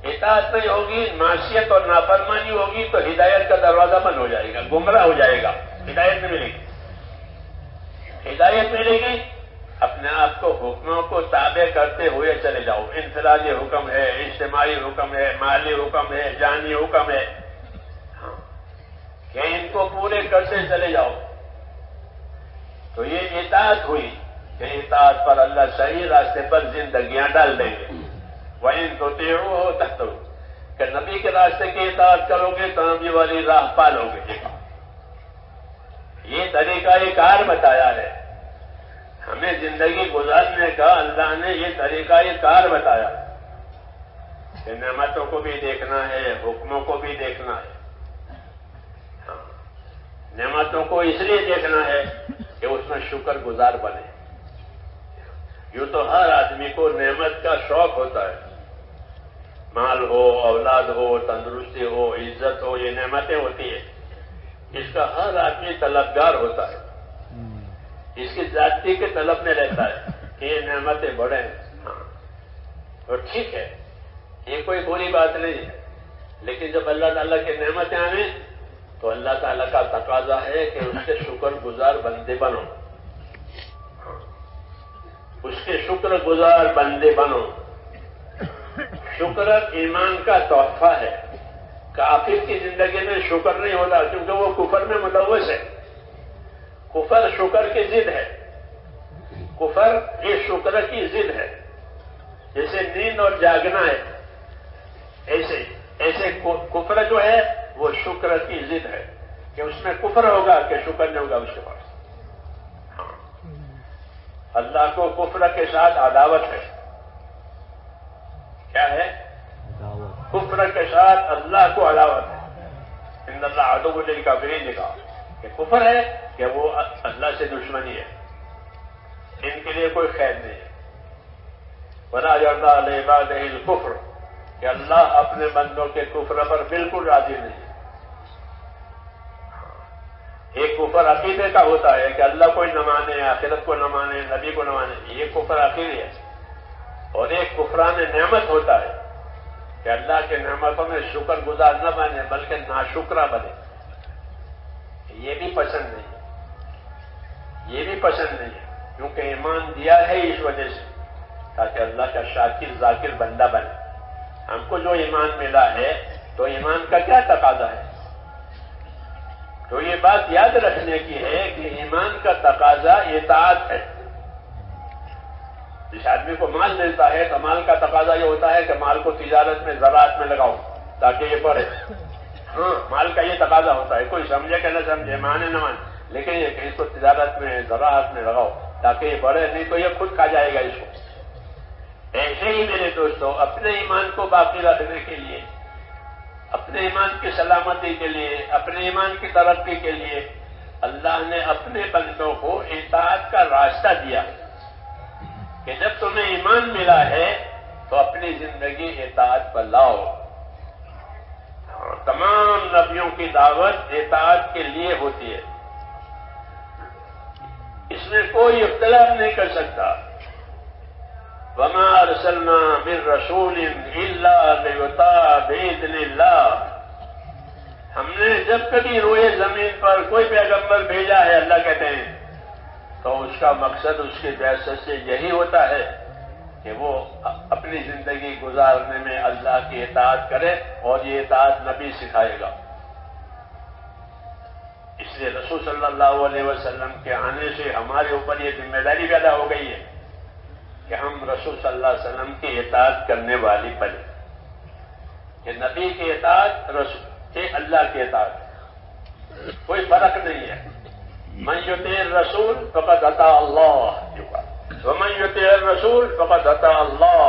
اطاعت نہیں ہوگی، معصیت اور نافرمانی ہوگی تو ہدایت کا دروازہ بند ہو جائے گا، گمراہ ہو جائے گا، ہدایت نہیں ملے گی. ہدایت ملے گی اپنے آپ کو حکموں کو تابع کرتے ہوئے چلے جاؤ. انفرادی حکم ہے، اجتماعی حکم ہے، مالی حکم ہے، جانی حکم ہے، کہ ان کو پورے کرتے چلے جاؤ. تو یہ اطاعت ہوئی کہ اطاعت پر اللہ صحیح راستے پر زندگیاں ڈال دیں گے. وَإِن تُطِيعُوهُ تَهْتَدُوا، کہ نبی کے راستے کی اطاعت کرو گے تو نبی والی راہ پالو گے. یہ طریقہ کار بتایا ہے ہمیں زندگی گزارنے کا. اللہ نے یہ طریقہ کار بتایا کہ نعمتوں کو بھی دیکھنا ہے، حکموں کو بھی دیکھنا ہے. نعمتوں کو اس لیے دیکھنا ہے کہ اس میں شکر گزار بنے. یوں تو ہر آدمی کو نعمت کا شوق ہوتا ہے، مال ہو، اولاد ہو، تندرستی ہو، عزت ہو، یہ نعمتیں ہوتی ہیں. اس کا ہر آدمی طلبگار ہوتا ہے، اس کی ذاتی کے طلب میں رہتا ہے کہ یہ نعمتیں بڑھیں. اور ٹھیک ہے، یہ کوئی بری بات نہیں ہے. لیکن جب اللہ تعالیٰ کی نعمتیں آئیں تو اللہ تعالیٰ کا تقاضا ہے کہ اس کے شکر گزار بندے بنو، اس کے شکر گزار بندے بنو. شکر ایمان کا تحفہ ہے. کافر کی زندگی میں شکر نہیں ہوتا کیونکہ وہ کفر میں ملوث ہے. کفر شکر کی ضد ہے. کفر یہ شکر کی ضد ہے. جیسے نیند اور جاگنا ہے، ایسے کفر جو ہے وہ شکر کی ضد ہے کہ اس میں کفر ہوگا کہ شکر نہیں ہوگا اس کے پاس. اللہ کو کفر کے ساتھ عداوت ہے. کیا ہے؟ کفر کے ساتھ اللہ کو عداوت ہے. ان اللہ عدو للکافرین لکھا کہ کفر ہے کہ وہ اللہ سے دشمنی ہے، ان کے لیے کوئی خیر نہیں ہے. وَلَا يَرْضَىٰ لِعِبَادِهِ الْكُفْرَ، کہ اللہ اپنے بندوں کے کفر پر بالکل راضی نہیں ہے. ایک کفر عقیدے کا ہوتا ہے کہ اللہ کو نہ مانے، آخرت کو نہ مانے، نبی کو نہ مانے، یہ کفر عقیدی ہے. اور ایک کفران نعمت ہوتا ہے کہ اللہ کے نعمتوں میں شکر گزار نہ بنے بلکہ ناشکرہ بنے. یہ بھی پسند نہیں ہے، یہ بھی پسند نہیں ہے، کیونکہ ایمان دیا ہے اس وجہ سے تاکہ اللہ کا شاکر ذاکر بندہ بنے. ہم کو جو ایمان ملا ہے تو ایمان کا کیا تقاضا ہے؟ تو یہ بات یاد رکھنے کی ہے کہ ایمان کا تقاضا اطاعت ہے. جس آدمی کو مال ملتا ہے تو مال کا تقاضا یہ ہوتا ہے کہ مال کو تجارت میں، زراعت میں لگاؤ تاکہ یہ بڑھے. مال کا یہ تقاضا ہوتا ہے. کوئی سمجھے کہ نہ سمجھے، مانے نہ مانے، لیکن یہ کہ اس کو تجارت میں، زراعت میں لگاؤ تاکہ یہ بڑھے، نہیں تو یہ خود کھا جائے گا اس کو. ایسے ہی میرے دوستوں، اپنے ایمان کو باقی رکھنے کے لیے، اپنے ایمان کی سلامتی کے لیے، اپنے ایمان کی ترقی کے لیے اللہ نے اپنے بندوں کو اطاعت کا راستہ دیا کہ جب تمہیں ایمان ملا ہے تو اپنی زندگی اطاعت پر لاؤ. تمام نبیوں کی دعوت اطاعت کے لیے ہوتی ہے، اس میں کوئی اختلاف نہیں کر سکتا. وَمَا أَرْسَلْنَا مِن رَّسُولٍ إِلَّا لِيُطَاعَ بِإِذْنِ اللَّهِ، ہم نے جب کبھی روئے زمین پر کوئی پیغمبر بھیجا ہے، اللہ کہتے ہیں تو اس کا مقصد اس کی بعثت سے یہی ہوتا ہے کہ وہ اپنی زندگی گزارنے میں اللہ کی اطاعت کرے، اور یہ اطاعت نبی سکھائے گا۔ اس لیے رسول صلی اللہ علیہ وسلم کے آنے سے ہمارے اوپر یہ ذمہ داری پیدا ہو گئی ہے کہ ہم رسول صلی اللہ علیہ وسلم کی اطاعت کرنے والی بنے، کہ نبی کی اطاعت رسول کے اللہ کی اطاعت، کوئی فرق نہیں ہے۔ من یطیع الرسول فقد اطاع اللہ، ومن یطیع الرسول فقد اطاع اللہ،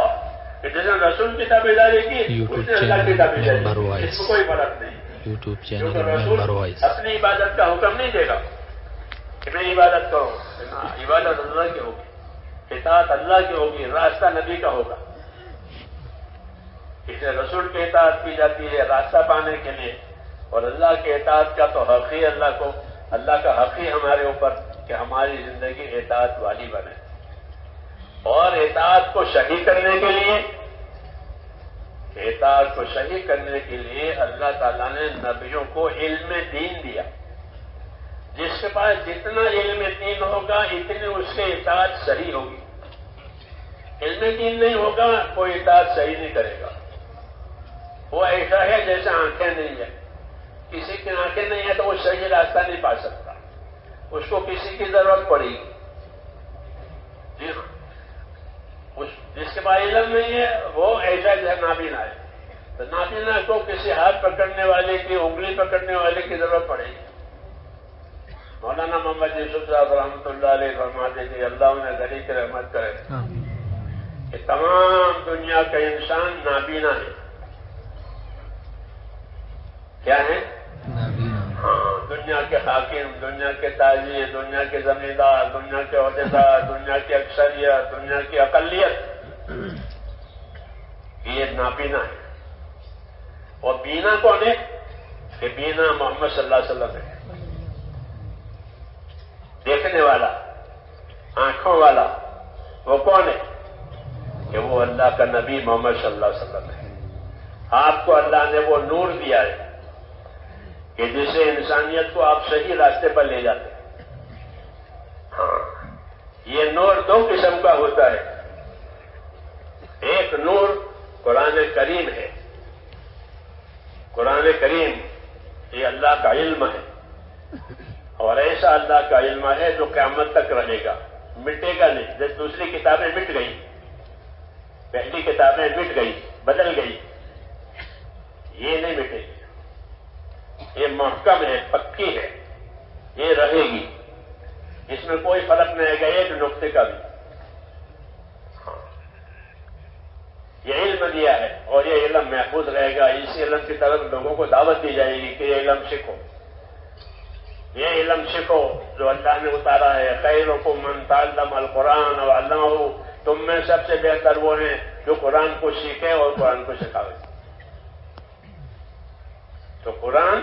کہ جس نے رسول کی تابعداری کی اس نے اللہ کی تابعداری کی، اس میں کوئی فرق نہیں۔ یوٹیوب کیونکہ چینل رسول ممبر وائس اپنی عبادت کا حکم نہیں دے گا کہ میں عبادت کروں، عبادت اللہ کی ہوگی، اطاعت اللہ کی ہوگی، راستہ نبی کا ہوگا۔ اس لیے رسول کی اطاعت کی جاتی ہے راستہ پانے کے لیے، اور اللہ کی اطاعت کا تو حق ہی اللہ کا حق ہی ہمارے اوپر کہ ہماری زندگی اطاعت والی بنے، اور اطاعت کو صحیح کرنے کے لیے اللہ تعالیٰ نے نبیوں کو علم دین دیا۔ جس کے پاس جتنا علم دین ہوگا اتنی اس کی اطاعت صحیح ہوگی۔ علم دین نہیں ہوگا کوئی اطاعت صحیح نہیں کرے گا۔ وہ ایسا ہے جیسے آنکھیں نہیں ہیں، کسی کی آنکھیں نہیں ہیں تو وہ صحیح راستہ نہیں پا سکتا، اس کو کسی کی ضرورت پڑے گی۔ جی ہاں، جس کے پاس علم نہیں ہے وہ ایسا جیسے نابینا ہے، تو نابینا کو کسی ہاتھ پکڑنے والے کی، انگلی پکڑنے والے کی ضرورت پڑے گی۔ مولانا محمد یوسف صاحب رحمۃ اللہ علیہ فرماتے تھے، اللہ انہیں گھڑی کی رحمت کرے، کہ تمام دنیا کا انسان نابینا ہے۔ کیا ہے؟ ہاں، دنیا کے حاکم، دنیا کے تاجر، دنیا کے زمیندار، دنیا کے عہدیدار، دنیا کی اکثریت، دنیا کی اقلیت، یہ نابینا ہے۔ اور بینا کون ہے؟ کہ بینا محمد صلی اللہ علیہ وسلم ہے، دیکھنے والا، آنکھوں والا، وہ کون ہے؟ کہ وہ اللہ کا نبی محمد صلی اللہ علیہ وسلم ہے۔ آپ کو اللہ نے وہ نور دیا ہے کہ جس سے انسانیت کو آپ صحیح راستے پر لے جاتے ہیں۔ ہاں، یہ نور دو قسم کا ہوتا ہے۔ ایک نور قرآن کریم ہے، قرآن کریم یہ اللہ کا علم ہے، اور ایسا اللہ کا علم ہے جو قیامت تک رہے گا، مٹے گا نہیں۔ جیسے دوسری کتابیں مٹ گئی، پہلی کتابیں مٹ گئی، بدل گئی، یہ نہیں مٹے گی، یہ محکم ہے، پکی ہے، یہ رہے گی، اس میں کوئی فرق نہیں آئے گا ایک نقطے کا بھی۔ ہاں، یہ علم دیا ہے اور یہ علم محفوظ رہے گا۔ اسی علم کی طرف لوگوں کو دعوت دی جائے گی کہ یہ علم سیکھو، یہ علم سیکھو جو اللہ نے اتارا ہے۔ خیرکم من تعلم القرآن وعلمہ، تم میں سب سے بہتر وہ ہیں جو قرآن کو سیکھے اور قرآن کو سکھاوے۔ تو قرآن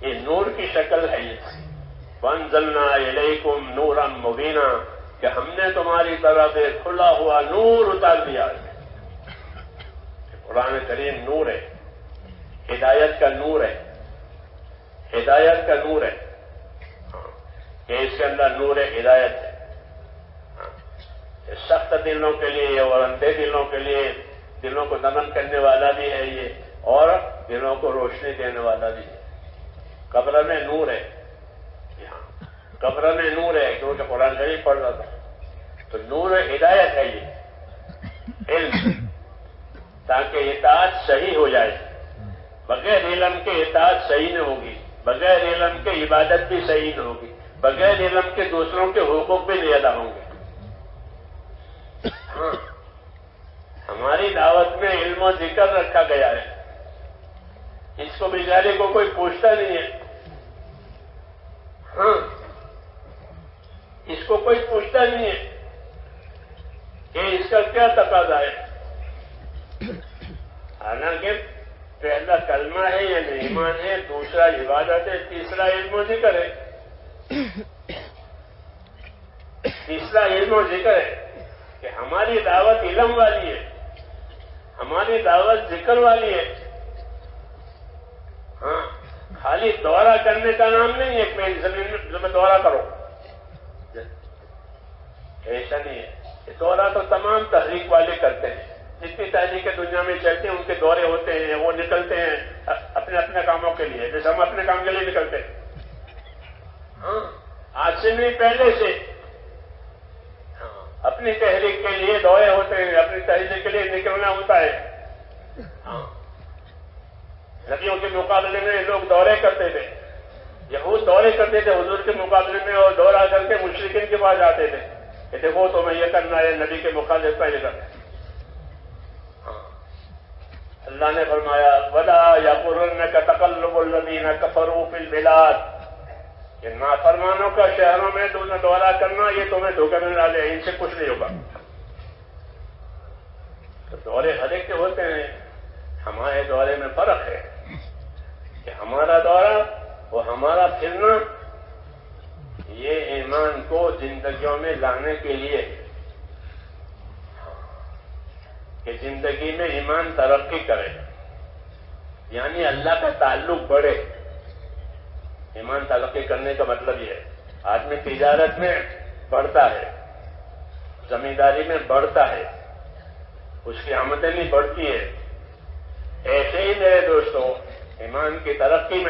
یہ نور کی شکل ہے، وَأَنزَلْنَا إِلَيْكُمْ نُورًا مُبِينًا، کہ ہم نے تمہاری طرف ایک کھلا ہوا نور اتار دیا ہے۔ قرآن کریم نور ہے، ہدایت کا نور ہے، ہدایت کا نور ہے، کہ اس کے اندر نور ہدایت ہے۔ سخت دلوں کے لیے اور اندھے دلوں کے لیے، دلوں کو نرم کرنے والا بھی ہے یہ، اور دلوں کو روشنی دینے والا بھی ہے۔ قبر میں نور ہے، یہاں قبر میں نور ہے، کیونکہ قرآن شریف پڑھ رہا تھا، تو نور ہدایت ہے یہ علم، تاکہ اطاعت صحیح ہو جائے۔ بغیر علم کے اطاعت صحیح نہیں ہوگی، بغیر علم کے عبادت بھی صحیح نہیں ہوگی، بغیر علم کے دوسروں کے حقوق بھی نہیں ادا ہوں گے۔ ہاں، ہماری دعوت میں علم و ذکر رکھا گیا ہے، اس کو بیچارے کو کوئی پوچھتا نہیں ہے۔ ہاں، اس کو کوئی پوچھتا نہیں ہے کہ اس کا کیا تقاضا ہے، حالانکہ پہلا کلمہ ہے یا ایمان ہے، دوسرا عبادت ہے، تیسرا علم و ذکر ہے، تیسرا علم و ذکر ہے کہ ہماری دعوت علم والی ہے، ہماری دعوت ذکر والی ہے۔ ہاں، خالی دورہ کرنے کا نام نہیں ہے کہ میں زمین میں دورہ کرو، ایسا نہیں ہے. یہ دورہ تو تمام تحریک والے کرتے ہیں. جتنی تحریکیں دنیا میں چلتی ہیں ان کے دورے ہوتے ہیں, وہ نکلتے ہیں اپنے اپنے کاموں کے لیے, جیسے ہم اپنے کام کے لیے نکلتے ہیں. ہاں, آج سے نہیں پہلے سے اپنی تحریک کے لیے دورے ہوتے ہیں, اپنی تحریک کے لیے نکلنا ہوتا ہے. ہاں, نبیوں کے مقابلے میں لوگ دورے کرتے تھے, یہود دورے کرتے تھے حضور کے مقابلے میں, اور دورہ کر کے مشرکین کے پاس جاتے تھے کہ دیکھو تمہیں یہ کرنا ہے, نبی کے مقابلے پہلے کرنا ہے. اللہ نے فرمایا وَلَا يَغُرَّنَّكَ تَقَلُّبُ الَّذِينَ كَفَرُوا فِي الْبِلَادِ, کہ نافرمانوں کا شہروں میں تو نہ دورہ کرنا, یہ تمہیں دھوکہ میں ڈالے, ان سے کچھ نہیں ہوگا. تو دورے ہر ایک کے ہوتے ہیں. ہمارے دورے میں فرق ہے کہ ہمارا دورہ وہ ہمارا پھرنا یہ ایمان کو زندگیوں میں لانے کے لیے, کہ زندگی میں ایمان ترقی کرے, یعنی اللہ کا تعلق بڑھے. ایمان ترقی کرنے کا مطلب یہ ہے آدمی تجارت میں بڑھتا ہے, زمینداری میں بڑھتا ہے, اس کی آمدنی بڑھتی ہے. ایسے ہی میرے دوستوں ایمان کی ترقی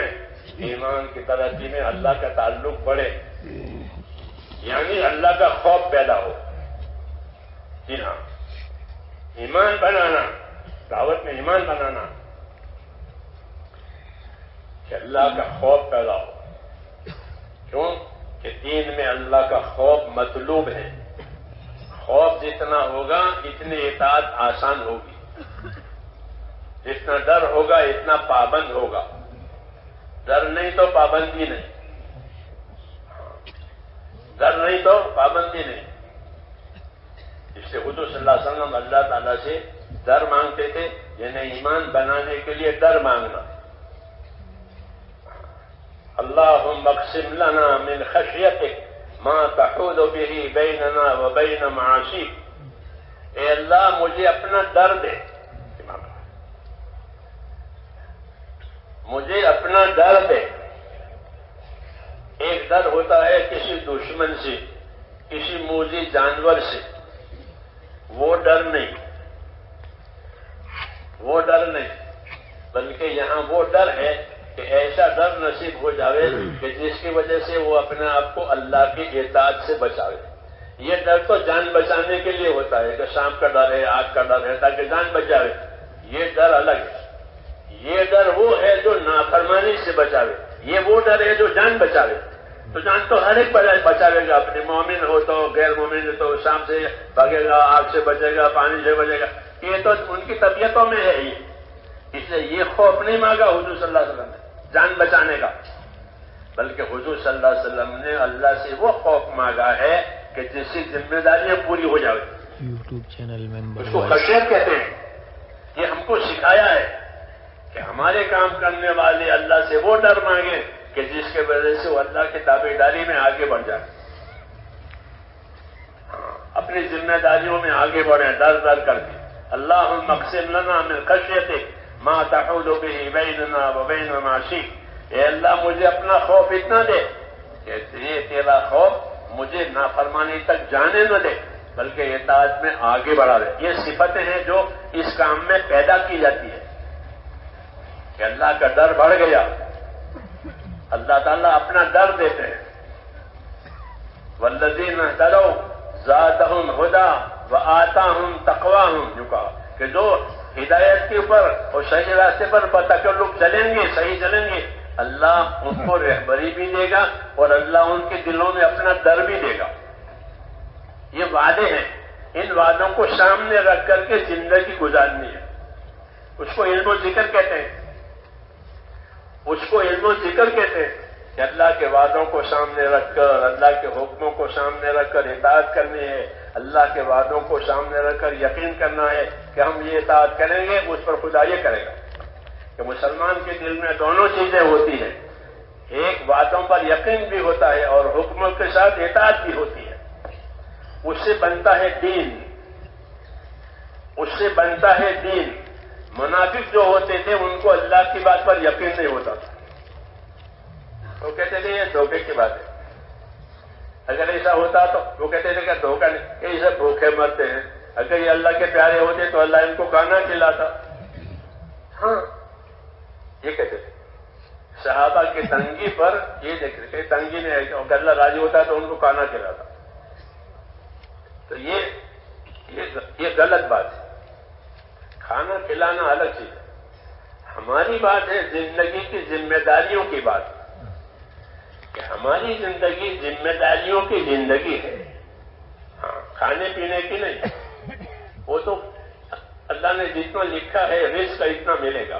میں اللہ کا تعلق بڑھے, یعنی اللہ کا خوف پیدا ہو. جی ہاں, ایمان بنانا, دعوت میں ایمان بنانا, کہ اللہ کا خوف پیدا ہو. کیوں کہ دین میں اللہ کا خوف مطلوب ہے. خوف جتنا ہوگا اتنی اطاعت آسان ہوگی, جتنا ڈر ہوگا اتنا پابند ہوگا. ڈر نہیں تو پابندی نہیں, ڈر نہیں تو پابندی نہیں. اس سے حضور صلی اللہ علیہ وسلم اللہ تعالیٰ سے ڈر مانگتے تھے, یعنی ایمان بنانے کے لیے ڈر مانگنا. اللہم اقسم لنا من خشیتک ما تحول به بیننا وبین معاصیک, اے اللہ مجھے اپنا ڈر دے, مجھے اپنا ڈر دے. ایک ڈر ہوتا ہے کسی دشمن سے, کسی موذی جانور سے, وہ ڈر نہیں, بلکہ یہاں وہ ڈر ہے کہ ایسا ڈر نصیب ہو جاوے کہ جس کی وجہ سے وہ اپنے آپ کو اللہ کی اطاعت سے بچاوے. یہ ڈر تو جان بچانے کے لیے ہوتا ہے کہ سانپ کا ڈر ہے, آگ کا ڈر ہے, تاکہ جان بچاوے. یہ ڈر الگ ہے. یہ ڈر وہ ہے جو نافرمانی سے بچاوے, یہ وہ ڈر ہے جو جان بچاوے. تو جان تو ہر ایک بچاوے گا, اپنے مومن ہو تو غیر مومن ہو تو سانپ سے بھاگے گا, آگ سے بچے گا, پانی سے بچے گا. یہ تو ان کی طبیعتوں میں ہے. اس لیے یہ خوف نہیں مانگا حضور صلی اللہ علیہ وسلم نے جان بچانے کا, بلکہ حضور صلی اللہ علیہ وسلم نے اللہ سے وہ خوف مانگا ہے کہ جس سے ذمہ داریاں پوری ہو جائے. یوٹیوب چینل ممبر اس کو خشیت کہتے ہیں. یہ ہم کو سکھایا ہے کہ ہمارے کام کرنے والے اللہ سے وہ ڈر مانگیں کہ جس کے وجہ سے وہ اللہ کی تابعداری میں آگے بڑھ جائے, اپنی ذمہ داریوں میں آگے بڑھیں ڈر کر کے. اللہم اقسم لنا من خشیتک ما تحول به بیننا وبین معاصیک, اے اللہ مجھے اپنا خوف اتنا دے کہ یہ تیرا خوف مجھے نافرمانی تک جانے نہ دے, بلکہ اطاعت میں آگے بڑھا دے. یہ صفتیں ہیں جو اس کام میں پیدا کی جاتی ہے کہ اللہ کا ڈر بڑھ گیا. اللہ تعالیٰ اپنا ڈر دیتے ہیں. والذین اہتدوا زادہم ہدی وآتاہم تقواہم, جو کہا کہ جو ہدایت کے اوپر اور صحیح راستے پر بتکلف چلیں گے, صحیح چلیں گے, اللہ ان کو رہبری بھی دے گا اور اللہ ان کے دلوں میں اپنا ڈر بھی دے گا. یہ وعدے ہیں, ان وعدوں کو سامنے رکھ کر کے زندگی گزارنی ہے. اس کو علم و ذکر کہتے ہیں, اس کو علم و ذکر کہتے ہیں کہ اللہ کے وعدوں کو سامنے رکھ کر, اللہ کے حکموں کو سامنے رکھ کر اطاعت کرنی ہے. اللہ کے وعدوں کو سامنے رکھ کر یقین کرنا ہے کہ ہم یہ اطاعت کریں گے, اس پر خدا یہ کرے گا. کہ مسلمان کے دل میں دونوں چیزیں ہوتی ہیں, ایک وعدوں پر یقین بھی ہوتا ہے اور حکموں کے ساتھ اطاعت بھی ہوتی ہے. اس سے بنتا ہے دین, اس سے بنتا ہے دین. منافق جو ہوتے تھے ان کو اللہ کی بات پر یقین نہیں ہوتا تھا, تو کہتے تھے یہ دھوکے کی بات ہے. اگر ایسا ہوتا تو وہ کہتے تھے کہ دھوکہ نہیں، یہ سب بھوکے مرتے ہیں، اگر یہ اللہ کے پیارے ہوتے تو اللہ ان کو کھانا کھلاتا. ہاں یہ کہتے تھے. صحابہ کی تنگی پر یہ دیکھ رہے کہ تنگی نہیں ہے، اگر اللہ راضی ہوتا تو ان کو کھانا کھلاتا. تو یہ غلط بات ہے. کھانا کھلانا الگ چیز ہے. ہماری بات ہے زندگی کی ذمہ داریوں کی بات، کہ ہماری زندگی ذمہ داریوں کی زندگی ہے. ہاں کھانے پینے کی نہیں. وہ تو اللہ نے جتنا لکھا ہے رزق اتنا ملے گا.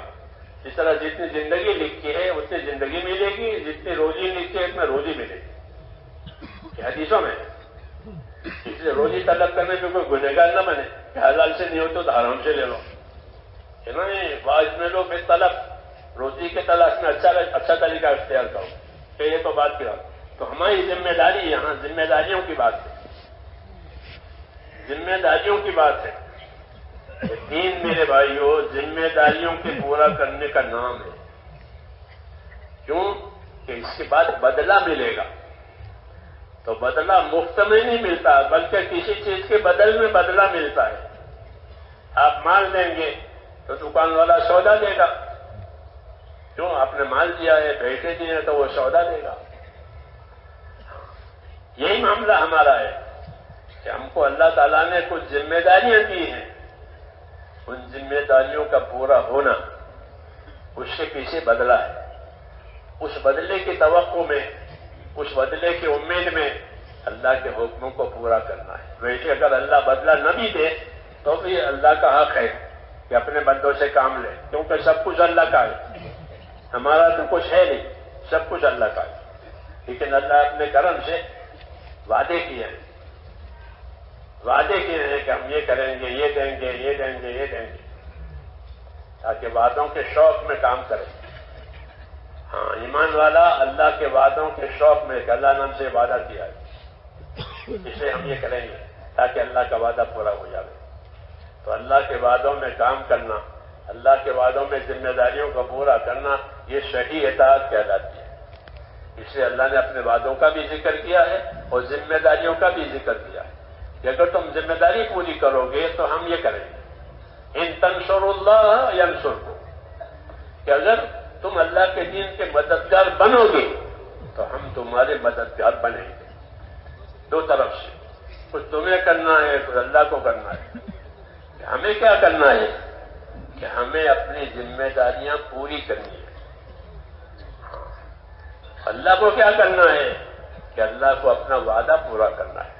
جس طرح جتنی زندگی لکھی ہے اتنی زندگی ملے گی، جتنی روزی لکھی ہے اتنا روزی ملے گی. یہ حدیثوں میں اس لیے روزی طلب کرنے پہ کوئی گنہگار نہ بنے کہ حلال سے نہیں ہو تو حرام سے لے لو. بعض میں لو بے طلب روزی کے تلاش میں اچھا طریقہ اختیار کرو کہ یہ تو بات کی بات. تو ہماری ذمہ داری یہاں ذمہ داریوں کی بات ہے. ذمہ داریوں کی بات ہے. دین میرے بھائیوں ذمہ داریوں کے پورا کرنے کا نام ہے. کیوں کہ اس کے بعد بدلہ ملے گا. تو بدلہ مفت میں نہیں ملتا بلکہ کسی چیز کے بدل میں بدلہ ملتا ہے. آپ مال دیں گے تو دکان والا سودا دے گا. کیوں آپ نے مال دیا ہے، پیسے دیے تو وہ سودا دے گا. یہی معاملہ ہمارا ہے کہ ہم کو اللہ تعالیٰ نے کچھ ذمہ داریاں دی ہیں. ان ذمہ داریوں کا پورا ہونا اس سے پیچھے بدلہ ہے. اس بدلے کی توقع میں، اس بدلے کی امید میں اللہ کے حکموں کو پورا کرنا ہے. ویسے اگر اللہ بدلہ نہ بھی دے تو بھی اللہ کا حق ہے کہ اپنے بندوں سے کام لے، کیونکہ سب کچھ اللہ کا ہے. ہمارا تو کچھ ہے نہیں، سب کچھ اللہ کا ہے. لیکن اللہ اپنے کرم سے وعدے کیے ہیں، وعدے کیے ہیں کہ ہم یہ کریں گے، یہ دیں گے، یہ دیں گے، یہ دیں گے، تاکہ وعدوں کے شوق میں کام کریں. ہاں ایمان والا اللہ کے وعدوں کے شوق میں کہ اللہ نے ہم سے وعدہ کیا ہے، اسے ہم یہ کریں گے تاکہ اللہ کا وعدہ پورا ہو جائے. تو اللہ کے وعدوں میں کام کرنا، اللہ کے وعدوں میں ذمہ داریوں کو پورا کرنا، یہ صحیح اطاعت کہلاتی ہے. اس لیے اللہ نے اپنے وعدوں کا بھی ذکر کیا ہے اور ذمہ داریوں کا بھی ذکر کیا ہے کہ اگر تم ذمہ داری پوری کرو گے تو ہم یہ کریں گے. ان تنصروا اللہ ینصرکم، کہ اگر تم اللہ کے دین کے مددگار بنو گے تو ہم تمہارے مددگار بنیں گے. دو طرف سے، کچھ تمہیں کرنا ہے کچھ اللہ کو کرنا ہے. ہمیں کیا کرنا ہے کہ ہمیں اپنی ذمہ داریاں پوری کرنی ہے. اللہ کو کیا کرنا ہے کہ اللہ کو اپنا وعدہ پورا کرنا ہے.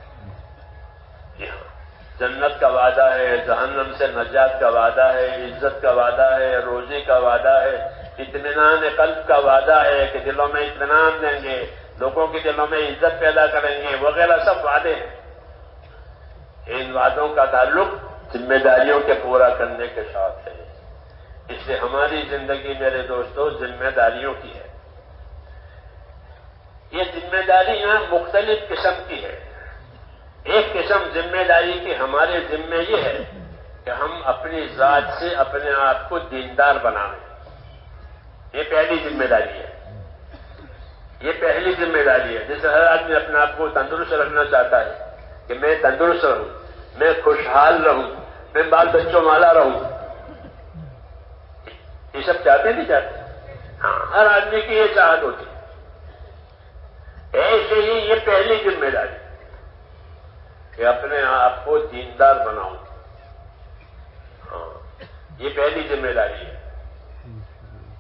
جنت کا وعدہ ہے، جہنم سے نجات کا وعدہ ہے، عزت کا وعدہ ہے، روزی کا وعدہ ہے، اطمینان قلب کا وعدہ ہے کہ دلوں میں اطمینان دیں گے، لوگوں کے دلوں میں عزت پیدا کریں گے، وغیرہ سب وعدے ہیں. ان وعدوں کا تعلق ذمہ داریوں کے پورا کرنے کے ساتھ ہے. اس لیے ہماری زندگی میرے دوستوں ذمہ داریوں کی ہے. یہ ذمہ داریاں مختلف قسم کی ہے. ایک قسم ذمہ داری کی ہمارے ذمہ یہ ہے کہ ہم اپنی ذات سے اپنے آپ کو دیندار بنائیں. یہ پہلی ذمہ داری ہے. یہ پہلی ذمہ داری ہے. جیسے ہر آدمی اپنے آپ کو تندرست رکھنا چاہتا ہے کہ میں تندرست رہوں، میں خوشحال رہوں، میں بال بچوں والا رہوں. یہ سب چاہتے نہیں چاہتے؟ ہاں ہر آدمی کی یہ چاہت ہوتی ہے. ایسے ہی یہ پہلی ذمہ داری کہ اپنے آپ کو دیندار بناؤں. ہاں یہ پہلی ذمہ داری ہے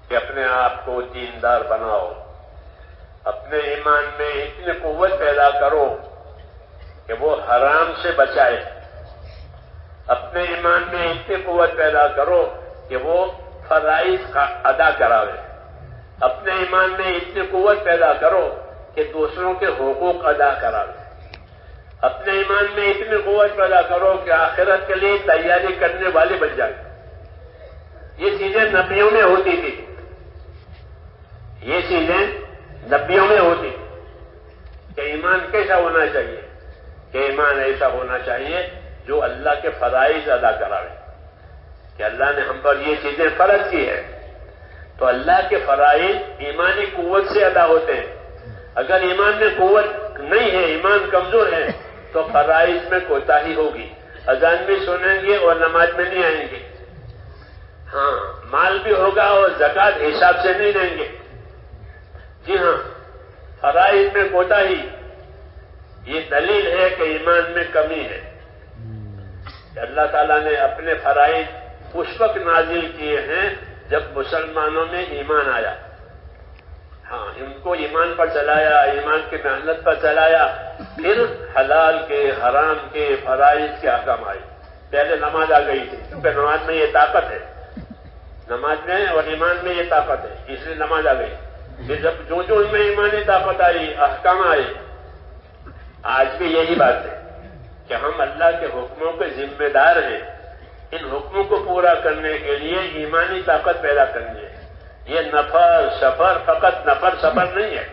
کہ اپنے آپ کو دیندار بناؤ. اپنے ایمان میں اتنی قوت پیدا کرو کہ وہ حرام سے بچائے. اپنے ایمان میں اتنی قوت پیدا کرو کہ وہ فرائض ادا کراوے. اپنے ایمان میں اتنی قوت پیدا کرو کہ دوسروں کے حقوق ادا کراوے. اپنے ایمان میں اتنی قوت پیدا کرو کہ آخرت کے لیے تیاری کرنے والے بن جائے. یہ چیزیں نبیوں میں ہوتی تھی. یہ چیزیں نبیوں میں ہوتی کہ ایمان کیسا ہونا چاہیے کہ ایمان ایسا ہونا چاہیے جو اللہ کے فرائض ادا کراوے. کہ اللہ نے ہم پر یہ چیزیں فرض کی ہے تو اللہ کے فرائض ایمانی قوت سے ادا ہوتے ہیں. اگر ایمان میں قوت نہیں ہے، ایمان کمزور ہے، تو فرائض میں کوتاہی ہوگی، اذان بھی سنیں گے اور نماز میں نہیں آئیں گے، ہاں مال بھی ہوگا اور زکوٰۃ حساب سے نہیں دیں گے، جی ہاں فرائض میں کوتاہی یہ دلیل ہے کہ ایمان میں کمی ہے۔ اللہ تعالیٰ نے اپنے فرائض اس وقت نازل کیے ہیں جب مسلمانوں میں ایمان آیا، ہاں ان کو ایمان پر چلایا، ایمان کی محنت پر چلایا، پھر حلال کے حرام کے فرائض کے احکام آئے۔ پہلے نماز آ گئی تھی کیونکہ نماز میں یہ طاقت ہے، نماز میں اور ایمان میں یہ طاقت ہے، اس لیے نماز آ گئی۔ پھر جب جو ان میں ایمانی طاقت آئی، احکام آئے، آج بھی یہی بات ہے کہ ہم اللہ کے حکموں کے ذمہ دار ہیں، ان حکموں کو پورا کرنے کے لیے ایمانی طاقت پیدا کرنی ہے۔ یہ نفر سفر فقط نفر سفر نہیں ہے،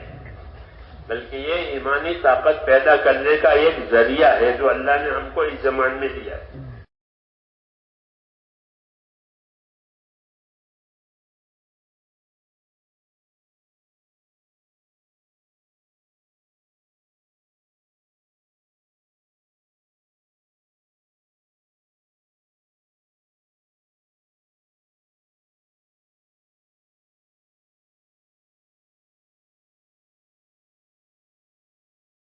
بلکہ یہ ایمانی طاقت پیدا کرنے کا ایک ذریعہ ہے جو اللہ نے ہم کو اس زمان میں دیا ہے۔